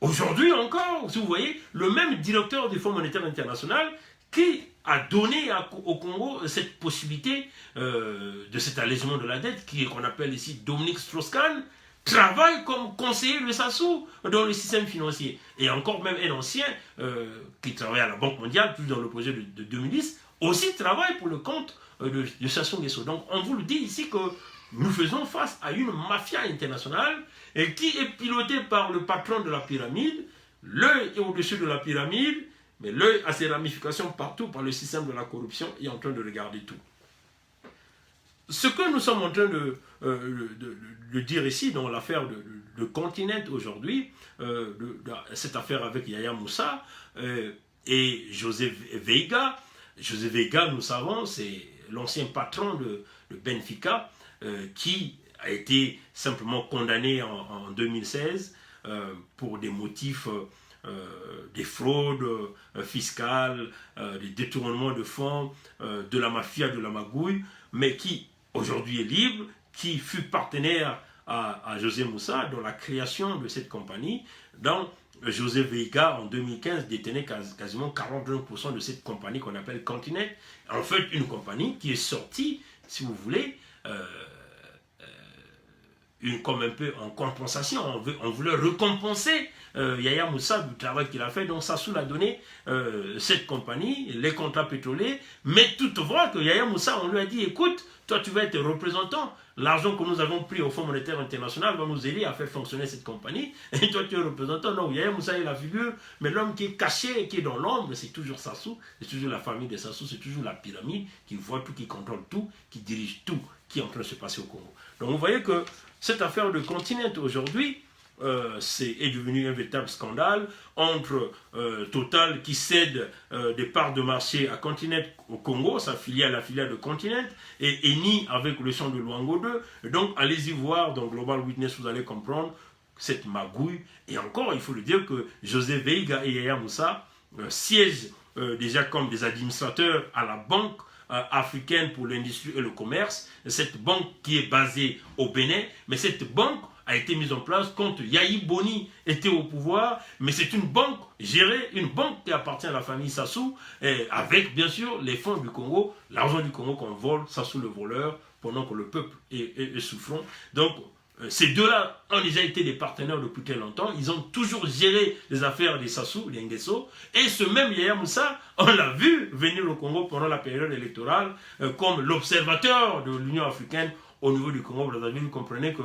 Aujourd'hui encore, si vous voyez, le même directeur du Fonds monétaire international qui a donné au Congo cette possibilité de cet allègement de la dette, qu'on appelle ici Dominique Strauss-Kahn, travaille comme conseiller de Sassou dans le système financier. Et encore même un ancien qui travaille à la Banque mondiale, plus dans le projet de 2010, aussi travaille pour le compte de Sassou Nguesso. Donc on vous le dit ici que nous faisons face à une mafia internationale et qui est pilotée par le patron de la pyramide. L'œil est au-dessus de la pyramide, mais l'œil a ses ramifications partout par le système de la corruption et est en train de regarder tout. Ce que nous sommes en train de dire ici dans l'affaire de Continent aujourd'hui, cette affaire avec Yaya Moussa et José Veiga. José Veiga, nous savons, c'est l'ancien patron de Benfica qui a été simplement condamné en 2016 pour des motifs des fraudes fiscales, des détournements de fonds, de la mafia, de la magouille, mais qui aujourd'hui est libre, qui fut partenaire à José Moussa dans la création de cette compagnie, dans José Veiga, en 2015, détenait quasiment 41% de cette compagnie qu'on appelle Continent. En fait, une compagnie qui est sortie, si vous voulez, comme un peu en compensation. On voulait récompenser Yahya Moussa du travail qu'il a fait. Donc Sassou a donné cette compagnie, les contrats pétroliers, mais toutefois que Yahya Moussa, on lui a dit, écoute, toi tu vas être représentant, l'argent que nous avons pris au Fonds monétaire international va nous aider à faire fonctionner cette compagnie, et toi tu es représentant. Non, Yahya Moussa est la figure, mais l'homme qui est caché, qui est dans l'ombre, c'est toujours Sassou, c'est toujours la famille de Sassou, c'est toujours la pyramide qui voit tout, qui contrôle tout, qui dirige tout, qui est en train de se passer au Congo. Donc vous voyez que cette affaire de Continent aujourd'hui, est devenu un véritable scandale entre Total qui cède des parts de marché à Continent au Congo, sa filiale, la filiale de Continent, et Eni avec le champ de Luango 2. Donc allez-y voir dans Global Witness, vous allez comprendre cette magouille. Et encore, il faut le dire que José Veiga et Yahya Moussa siègent déjà comme des administrateurs à la banque africaine pour l'industrie et le commerce, cette banque qui est basée au Bénin, mais cette banque a été mise en place quand Yahi Boni était au pouvoir, mais c'est une banque gérée, une banque qui appartient à la famille Sassou, avec bien sûr les fonds du Congo, l'argent du Congo qu'on vole, Sassou le voleur, pendant que le peuple est souffrant. Donc ces deux-là ont déjà été des partenaires depuis très longtemps, ils ont toujours géré les affaires des Sassou, les Nguesso, et ce même Yahya Moussa, on l'a vu venir au Congo pendant la période électorale, comme l'observateur de l'Union africaine au niveau du Congo-Brazzaville. Vous comprenez que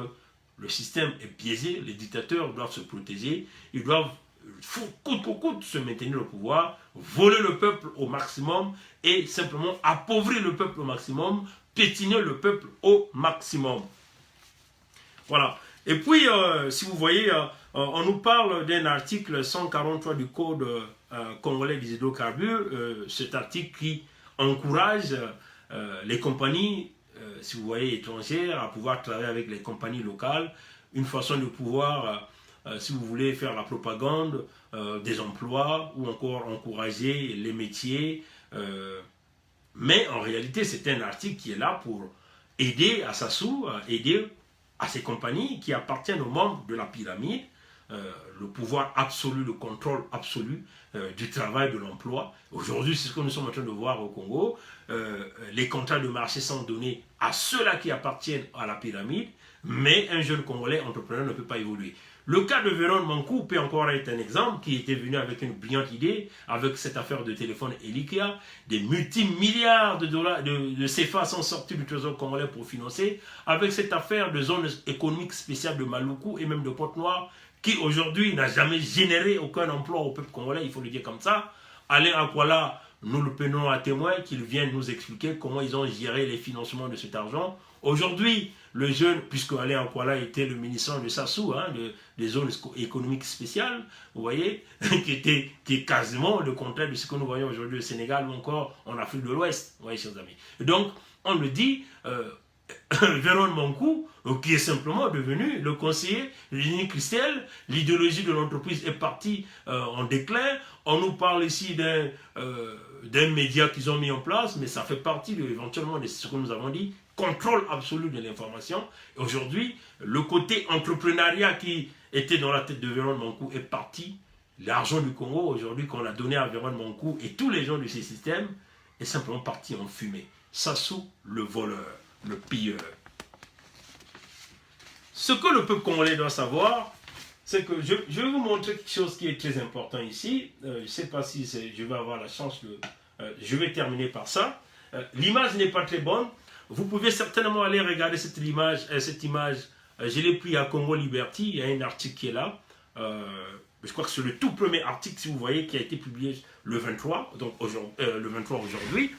le système est biaisé, les dictateurs doivent se protéger, ils doivent coûte que coûte se maintenir au pouvoir, voler le peuple au maximum et simplement appauvrir le peuple au maximum, piétiner le peuple au maximum. Voilà. Et puis, si vous voyez, on nous parle d'un article 143 du Code congolais des hydrocarbures, cet article qui encourage les compagnies, si vous voyez, étrangères, à pouvoir travailler avec les compagnies locales, une façon de pouvoir, si vous voulez, faire la propagande des emplois ou encore encourager les métiers. Mais en réalité, c'est un article qui est là pour aider à Sassou, aider à ces compagnies qui appartiennent aux membres de la pyramide, le pouvoir absolu, le contrôle absolu du travail, de l'emploi. Aujourd'hui, c'est ce que nous sommes en train de voir au Congo. Les contrats de marché sont donnés à ceux-là qui appartiennent à la pyramide, mais un jeune Congolais entrepreneur ne peut pas évoluer. Le cas de Véron Mankou peut encore être un exemple, qui était venu avec une brillante idée, avec cette affaire de téléphone Elikia. Des multimilliards de dollars de CFA sont sortis du trésor congolais pour financer, avec cette affaire de zone économique spéciale de Maluku et même de Pointe-Noire, qui aujourd'hui n'a jamais généré aucun emploi au peuple congolais, il faut le dire comme ça. Alain Akwala, nous le prenons à témoin, qu'il vienne nous expliquer comment ils ont géré les financements de cet argent. Aujourd'hui, le jeune, puisque Alain Akwala était le ministre de Sassou, des zones économiques spéciales, vous voyez, qui est quasiment le contraire de ce que nous voyons aujourd'hui au Sénégal ou encore en Afrique de l'Ouest, vous voyez, chers amis. Donc, on le dit, Véron Mankou, qui est simplement devenu le conseiller de Lini Christelle, l'idéologie de l'entreprise est partie en déclin. On nous parle ici d'un média qu'ils ont mis en place, mais ça fait partie éventuellement de ce que nous avons dit, contrôle absolu de l'information. Aujourd'hui, le côté entrepreneuriat qui était dans la tête de Véron Mankou est parti. L'argent du Congo, aujourd'hui, qu'on a donné à Véron Mankou et tous les gens de ces systèmes, est simplement parti en fumée. Sassou, le voleur, le pilleur. Ce que le peuple congolais doit savoir, c'est que je vais vous montrer quelque chose qui est très important ici. Je ne sais pas si je vais avoir la chance de... je vais terminer par ça. L'image n'est pas très bonne. Vous pouvez certainement aller regarder cette image. Je l'ai pris à Congo Liberty. Il y a un article qui est là. Je crois que c'est le tout premier article, si vous voyez, qui a été publié le 23. Donc le 23 aujourd'hui.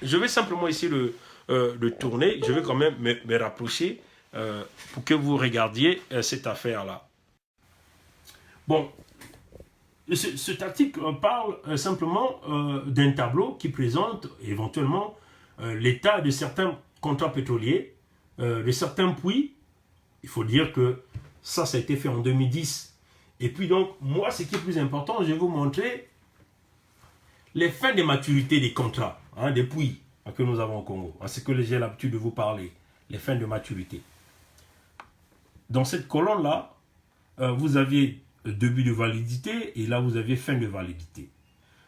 Je vais simplement essayer de tourner. Je vais quand même me rapprocher pour que vous regardiez cette affaire-là. Bon, cet article parle simplement d'un tableau qui présente éventuellement l'état de certains contrats pétroliers, de certains puits. Il faut dire que ça a été fait en 2010. Et puis donc, moi, ce qui est plus important, je vais vous montrer les fins de maturité des contrats, des puits que nous avons au Congo. C'est que j'ai l'habitude de vous parler, les fins de maturité. Dans cette colonne-là, vous aviez début de validité et là vous avez fin de validité.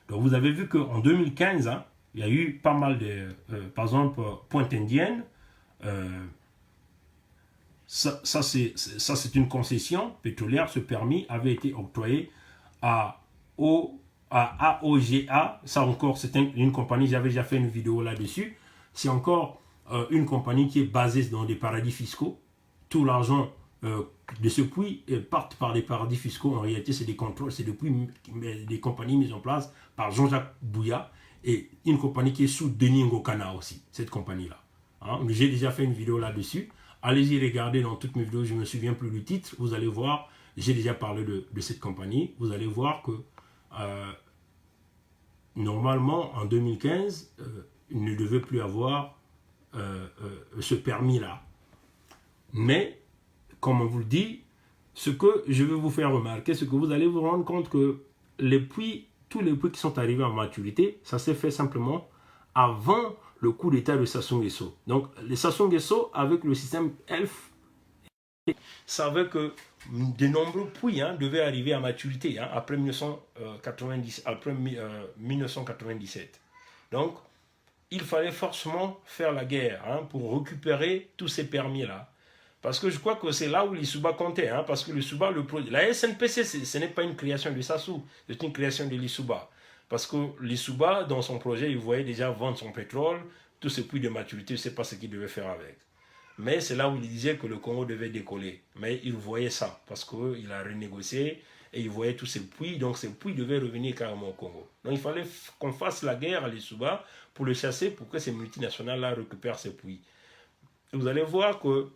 Donc vous avez vu qu'en 2015, hein, il y a eu pas mal de, par exemple, Pointe Indienne, ça c'est une concession pétrolière, ce permis avait été octroyé à AOGA, ça encore c'est une compagnie, j'avais déjà fait une vidéo là-dessus, c'est encore une compagnie qui est basée dans des paradis fiscaux, tout l'argent de ce puits partent par des paradis fiscaux. En réalité, c'est des contrôles, c'est des compagnies mises en place par Jean-Jacques Bouya et une compagnie qui est sous Denis Ngokana aussi, cette compagnie-là. Hein? J'ai déjà fait une vidéo là-dessus. Allez-y regarder dans toutes mes vidéos, je ne me souviens plus du titre. Vous allez voir, j'ai déjà parlé de cette compagnie. Vous allez voir que normalement, en 2015, il ne devait plus avoir ce permis-là. Mais comme on vous le dit, ce que je vais vous faire remarquer, c'est que vous allez vous rendre compte que tous les puits qui sont arrivés en maturité, ça s'est fait simplement avant le coup d'état de Sassou Nguesso. Donc, les Sassou Nguesso, avec le système ELF, savaient que de nombreux puits devaient arriver à maturité après 1997. Donc, il fallait forcément faire la guerre pour récupérer tous ces permis-là. Parce que je crois que c'est là où l'Issouba comptait. Parce que l'Issouba, la SNPC, ce n'est pas une création de Sassou, c'est une création de l'Issouba. Parce que l'Issouba, dans son projet, il voyait déjà vendre son pétrole, tous ces puits de maturité, je ne sais pas ce qu'il devait faire avec. Mais c'est là où il disait que le Congo devait décoller. Mais il voyait ça, parce qu'il a renégocié et il voyait tous ces puits. Donc ces puits devaient revenir carrément au Congo. Donc il fallait qu'on fasse la guerre à l'Issouba pour le chasser, pour que ces multinationales-là récupèrent ces puits. Et vous allez voir que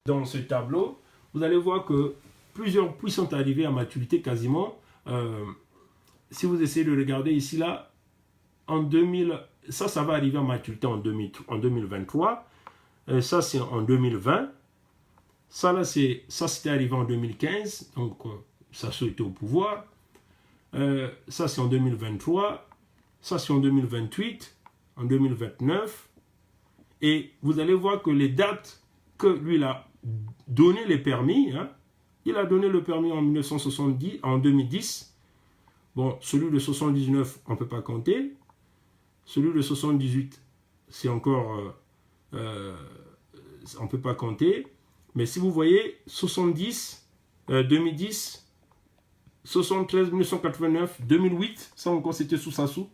dans ce tableau, vous allez voir que plusieurs puits sont arrivés à maturité quasiment. Si vous essayez de regarder ici, là, en 2000, ça va arriver à maturité en 2023. Ça, c'est en 2020. Ça, c'était arrivé en 2015. Donc, ça était au pouvoir. Ça, c'est en 2023. Ça, c'est en 2028. En 2029. Et vous allez voir que les dates que lui, il a donné les permis, il a donné le permis en 2010. Bon, celui de 79, on ne peut pas compter. Celui de 78, c'est encore... on ne peut pas compter. Mais si vous voyez, 70, 2010, 73, 1989, 2008, ça encore c'était sous Sassou.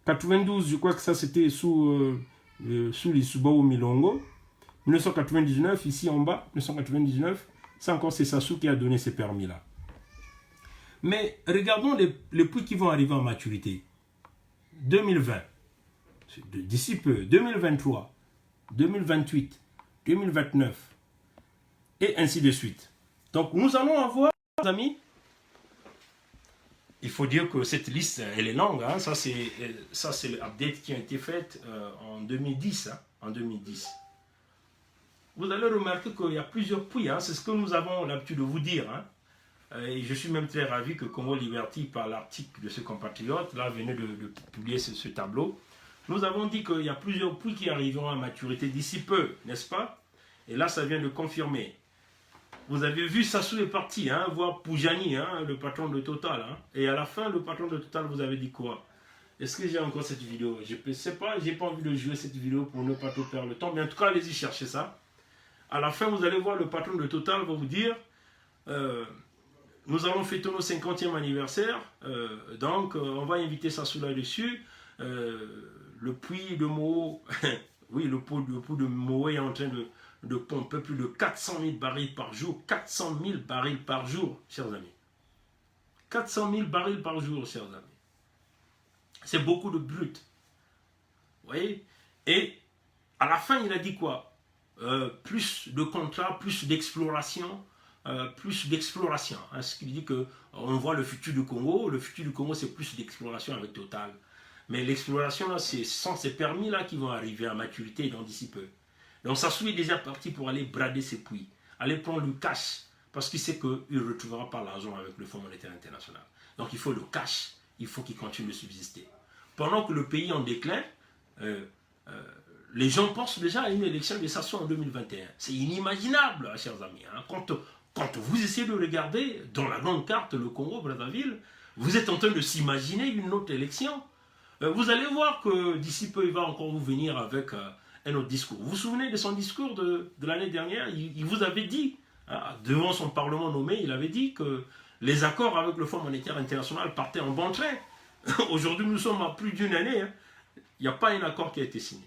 92, je crois que ça c'était sous l'Issouba ou Milongo. 1999, ici en bas, 1999, ça encore c'est Sassou qui a donné ces permis-là. Mais regardons les puits qui vont arriver en maturité. 2020, d'ici peu, 2023, 2028, 2029, et ainsi de suite. Donc nous allons avoir, les amis, il faut dire que cette liste, elle est longue. Ça, c'est l'update qui a été faite en 2010. En 2010. Vous allez remarquer qu'il y a plusieurs puits. C'est ce que nous avons l'habitude de vous dire. Et je suis même très ravi que Congo Liberty, par l'article de ce compatriote, là, venait de publier ce tableau. Nous avons dit qu'il y a plusieurs puits qui arriveront à maturité d'ici peu, n'est-ce pas? Et là, ça vient de confirmer. Vous avez vu, Sassou est parti, voir Poujani, le patron de Total. Et à la fin, le patron de Total vous avez dit quoi? Est-ce que j'ai encore cette vidéo? Je ne sais pas, j'ai pas envie de jouer cette vidéo pour ne pas trop perdre le temps. Mais en tout cas, allez-y chercher ça. À la fin, vous allez voir, le patron de Total va vous dire nous allons fêter nos 50e anniversaire. Donc, on va inviter Sassou là-dessus. Le puits de Moho, oui, le puits de Moho est en train de pomper plus de 400 000 barils par jour. 400 000 barils par jour, chers amis. 400 000 barils par jour, chers amis. C'est beaucoup de brut. Vous voyez? Et à la fin, il a dit quoi? Plus de contrats, plus d'exploration. Ce qui dit qu'on voit le futur du Congo. Le futur du Congo, c'est plus d'exploration avec Total. Mais l'exploration, ce sont ces permis-là qui vont arriver à maturité d'ici peu. Donc Sassou est déjà parti pour aller brader ses puits, aller prendre le cash, parce qu'il sait qu'il ne retrouvera pas l'argent avec le Fonds monétaire international. Donc il faut le cash, il faut qu'il continue de subsister. Pendant que le pays est en déclin, les gens pensent déjà à une élection de Sassou en 2021. C'est inimaginable, chers amis. Quand quand vous essayez de regarder dans la grande carte le Congo-Brazzaville, vous êtes en train de s'imaginer une autre élection. Vous allez voir que d'ici peu, il va encore vous venir avec un autre discours. Vous vous souvenez de son discours de l'année dernière? Il vous avait dit, devant son parlement nommé, il avait dit que les accords avec le Fonds monétaire international partaient en bon train. Aujourd'hui, nous sommes à plus d'une année. Il n'y a pas un accord qui a été signé.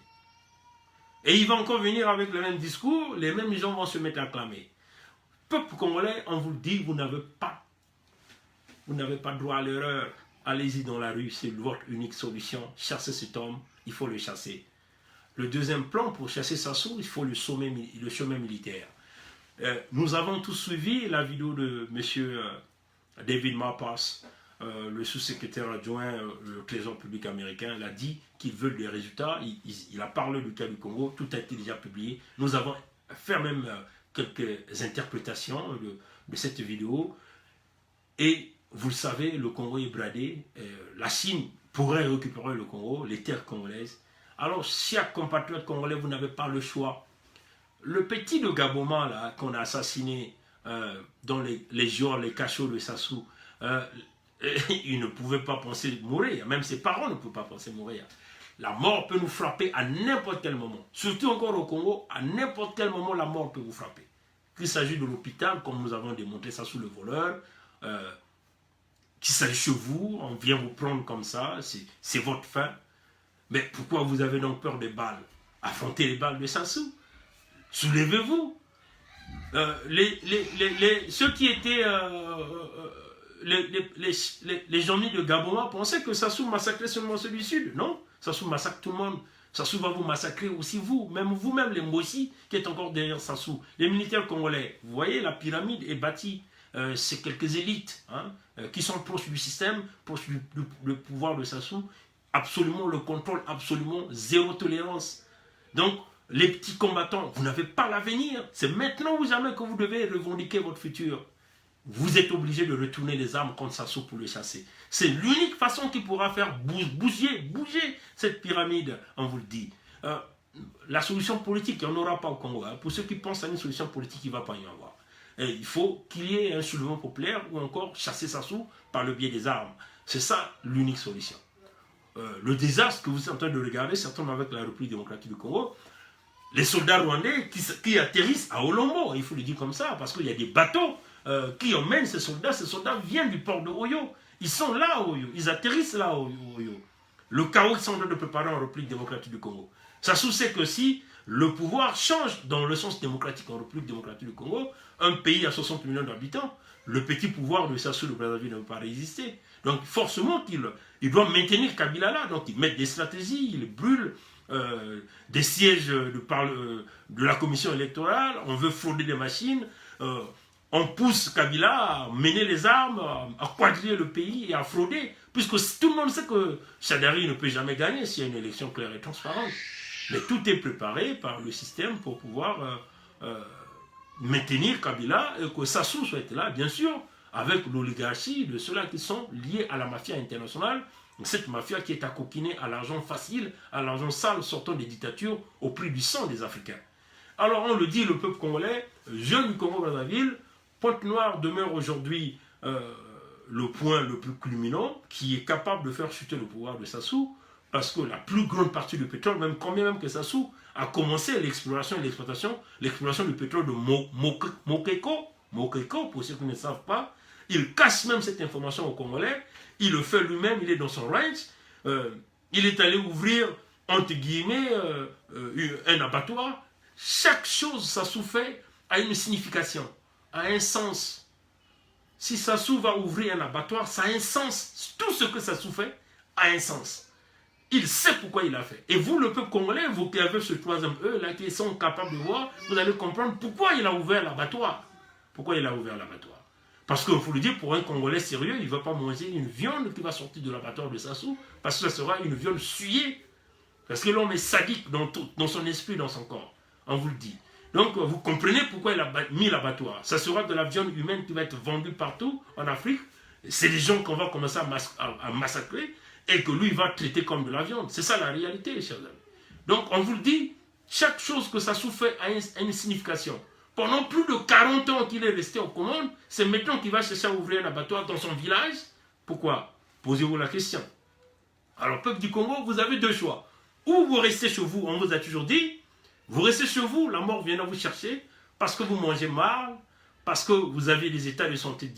Et il va encore venir avec le même discours, les mêmes gens vont se mettre à clamer. Peuple congolais, on vous le dit, vous n'avez pas droit à l'erreur. Allez-y dans la rue, c'est votre unique solution. Chassez cet homme, il faut le chasser. Le deuxième plan, pour chasser Sassou, il faut le chemin militaire. Nous avons tous suivi la vidéo de M. David Malpass, le sous-secrétaire adjoint au Trésor public américain. Il a dit qu'il veut des résultats. Il a parlé du cas du Congo, tout a été déjà publié. Nous avons fait même quelques interprétations de cette vidéo. Et vous le savez, le Congo est bradé. La Chine pourrait récupérer le Congo, les terres congolaises. Alors, chers compatriotes congolais, vous n'avez pas le choix. Le petit de Gaboma, là, qu'on a assassiné dans les jours, les cachots de Sassou, il ne pouvait pas penser mourir. Même ses parents ne pouvaient pas penser mourir. La mort peut nous frapper à n'importe quel moment. Surtout encore au Congo, à n'importe quel moment, la mort peut vous frapper. Qu'il s'agit de l'hôpital, comme nous avons démontré ça sous le voleur, qu'il s'agit chez vous, on vient vous prendre comme ça, c'est votre fin. Mais pourquoi vous avez donc peur des balles? Affrontez les balles de Sassou. Soulevez-vous. Ceux qui étaient les gens de Gaboma pensaient que Sassou massacrait seulement ceux du Sud. Non, Sassou massacre tout le monde. Sassou va vous massacrer aussi vous-même les Mossi qui êtes encore derrière Sassou. Les militaires congolais, vous voyez, la pyramide est bâtie. C'est quelques élites qui sont proches du système, proches du pouvoir de Sassou. Absolument le contrôle, absolument zéro tolérance. Donc, les petits combattants, vous n'avez pas l'avenir. C'est maintenant ou jamais que vous devez revendiquer votre futur. Vous êtes obligé de retourner les armes contre Sassou pour le chasser. C'est l'unique façon qui pourra faire bouger cette pyramide, on vous le dit. La solution politique, il n'y en aura pas au Congo. Pour ceux qui pensent à une solution politique, il ne va pas y en avoir. Et il faut qu'il y ait un soulèvement populaire ou encore chasser Sassou par le biais des armes. C'est ça l'unique solution. Le désastre que vous êtes en train de regarder, certainement avec la République démocratique du Congo, les soldats rwandais qui atterrissent à Olombo, il faut le dire comme ça, parce qu'il y a des bateaux qui emmènent ces soldats viennent du port de Oyo, ils sont là à Oyo, ils atterrissent là à Oyo. Le chaos qu'ils sont en train de préparer en République démocratique du Congo. Sassou sait que si le pouvoir change dans le sens démocratique en République démocratique du Congo, un pays à 60 millions d'habitants, le petit pouvoir de Sassou de Brazzaville ne peut pas résister. Donc forcément il doit maintenir Kabila là, donc ils mettent des stratégies, ils brûlent des sièges de la commission électorale, on veut frauder des machines, on pousse Kabila à mener les armes, à quadriller le pays et à frauder, puisque tout le monde sait que Chadari ne peut jamais gagner s'il y a une élection claire et transparente. Mais tout est préparé par le système pour pouvoir maintenir Kabila et que Sassou soit là, bien sûr, avec l'oligarchie de ceux-là qui sont liés à la mafia internationale, cette mafia qui est accoquinée à l'argent facile, à l'argent sale sortant des dictatures au prix du sang des Africains. Alors on le dit, le peuple congolais, jeune du Congo-Brazzaville, Pointe-Noire demeure aujourd'hui le point le plus culminant qui est capable de faire chuter le pouvoir de Sassou, parce que la plus grande partie du pétrole, même combien même que Sassou, a commencé l'exploration et l'exploitation du pétrole de Mokeko, pour ceux qui ne savent pas. Il cache même cette information aux Congolais, il le fait lui-même, il est dans son ranch, il est allé ouvrir, entre guillemets, un abattoir. Chaque chose Sassou fait a une signification, a un sens. Si Sassou va ouvrir un abattoir, ça a un sens. Tout ce que Sassou fait a un sens. Il sait pourquoi il l'a fait. Et vous, le peuple congolais, vous qui avez ce troisième E, là, qui sont capables de voir, vous allez comprendre pourquoi il a ouvert l'abattoir. Pourquoi il a ouvert l'abattoir? Parce qu'il faut le dire, pour un Congolais sérieux, il ne va pas manger une viande qui va sortir de l'abattoir de Sassou, parce que ça sera une viande souillée. Parce que l'homme est sadique dans son esprit, dans son corps. On vous le dit. Donc, vous comprenez pourquoi il a mis l'abattoir. Ça sera de la viande humaine qui va être vendue partout en Afrique. C'est les gens qu'on va commencer à massacrer et que lui va traiter comme de la viande. C'est ça la réalité, chers amis. Donc, on vous le dit, chaque chose que Sassou fait a une signification. pendant plus de 40 ans qu'il est resté aux commandes, c'est maintenant qu'il va chercher à ouvrir un abattoir dans son village. Pourquoi? Posez-vous la question. Alors, peuple du Congo, vous avez deux choix. Ou vous restez chez vous, on vous a toujours dit, vous restez chez vous, la mort vient à vous chercher, parce que vous mangez mal, parce que vous avez des états de santé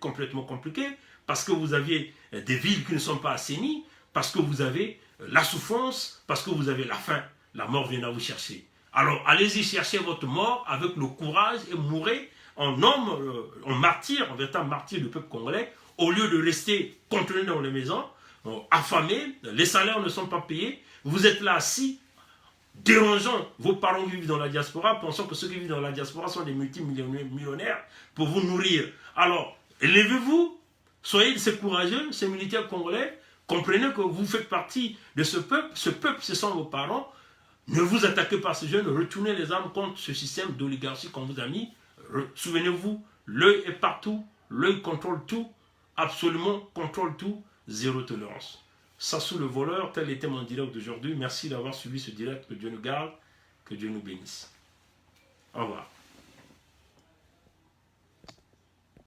complètement compliqués, parce que vous aviez des villes qui ne sont pas assainies, parce que vous avez la souffrance, parce que vous avez la faim. La mort vient à vous chercher. Alors, allez-y chercher votre mort avec le courage et mourrez en homme, en martyr, en véritable martyr du peuple congolais, au lieu de rester contenu dans les maisons, affamés, les salaires ne sont pas payés, vous êtes là assis, dérangeant vos parents qui vivent dans la diaspora, pensant que ceux qui vivent dans la diaspora sont des multimillionnaires pour vous nourrir. Alors, élevez-vous, soyez ces courageux, ces militaires congolais, comprenez que vous faites partie de ce peuple, ce sont vos parents, ne vous attaquez pas à ces jeunes, retournez les armes contre ce système d'oligarchie qu'on vous a mis. Souvenez-vous, l'œil est partout, l'œil contrôle tout, absolument contrôle tout, zéro tolérance. Sassou le voleur, tel était mon direct d'aujourd'hui. Merci d'avoir suivi ce direct. Que Dieu nous garde, que Dieu nous bénisse. Au revoir.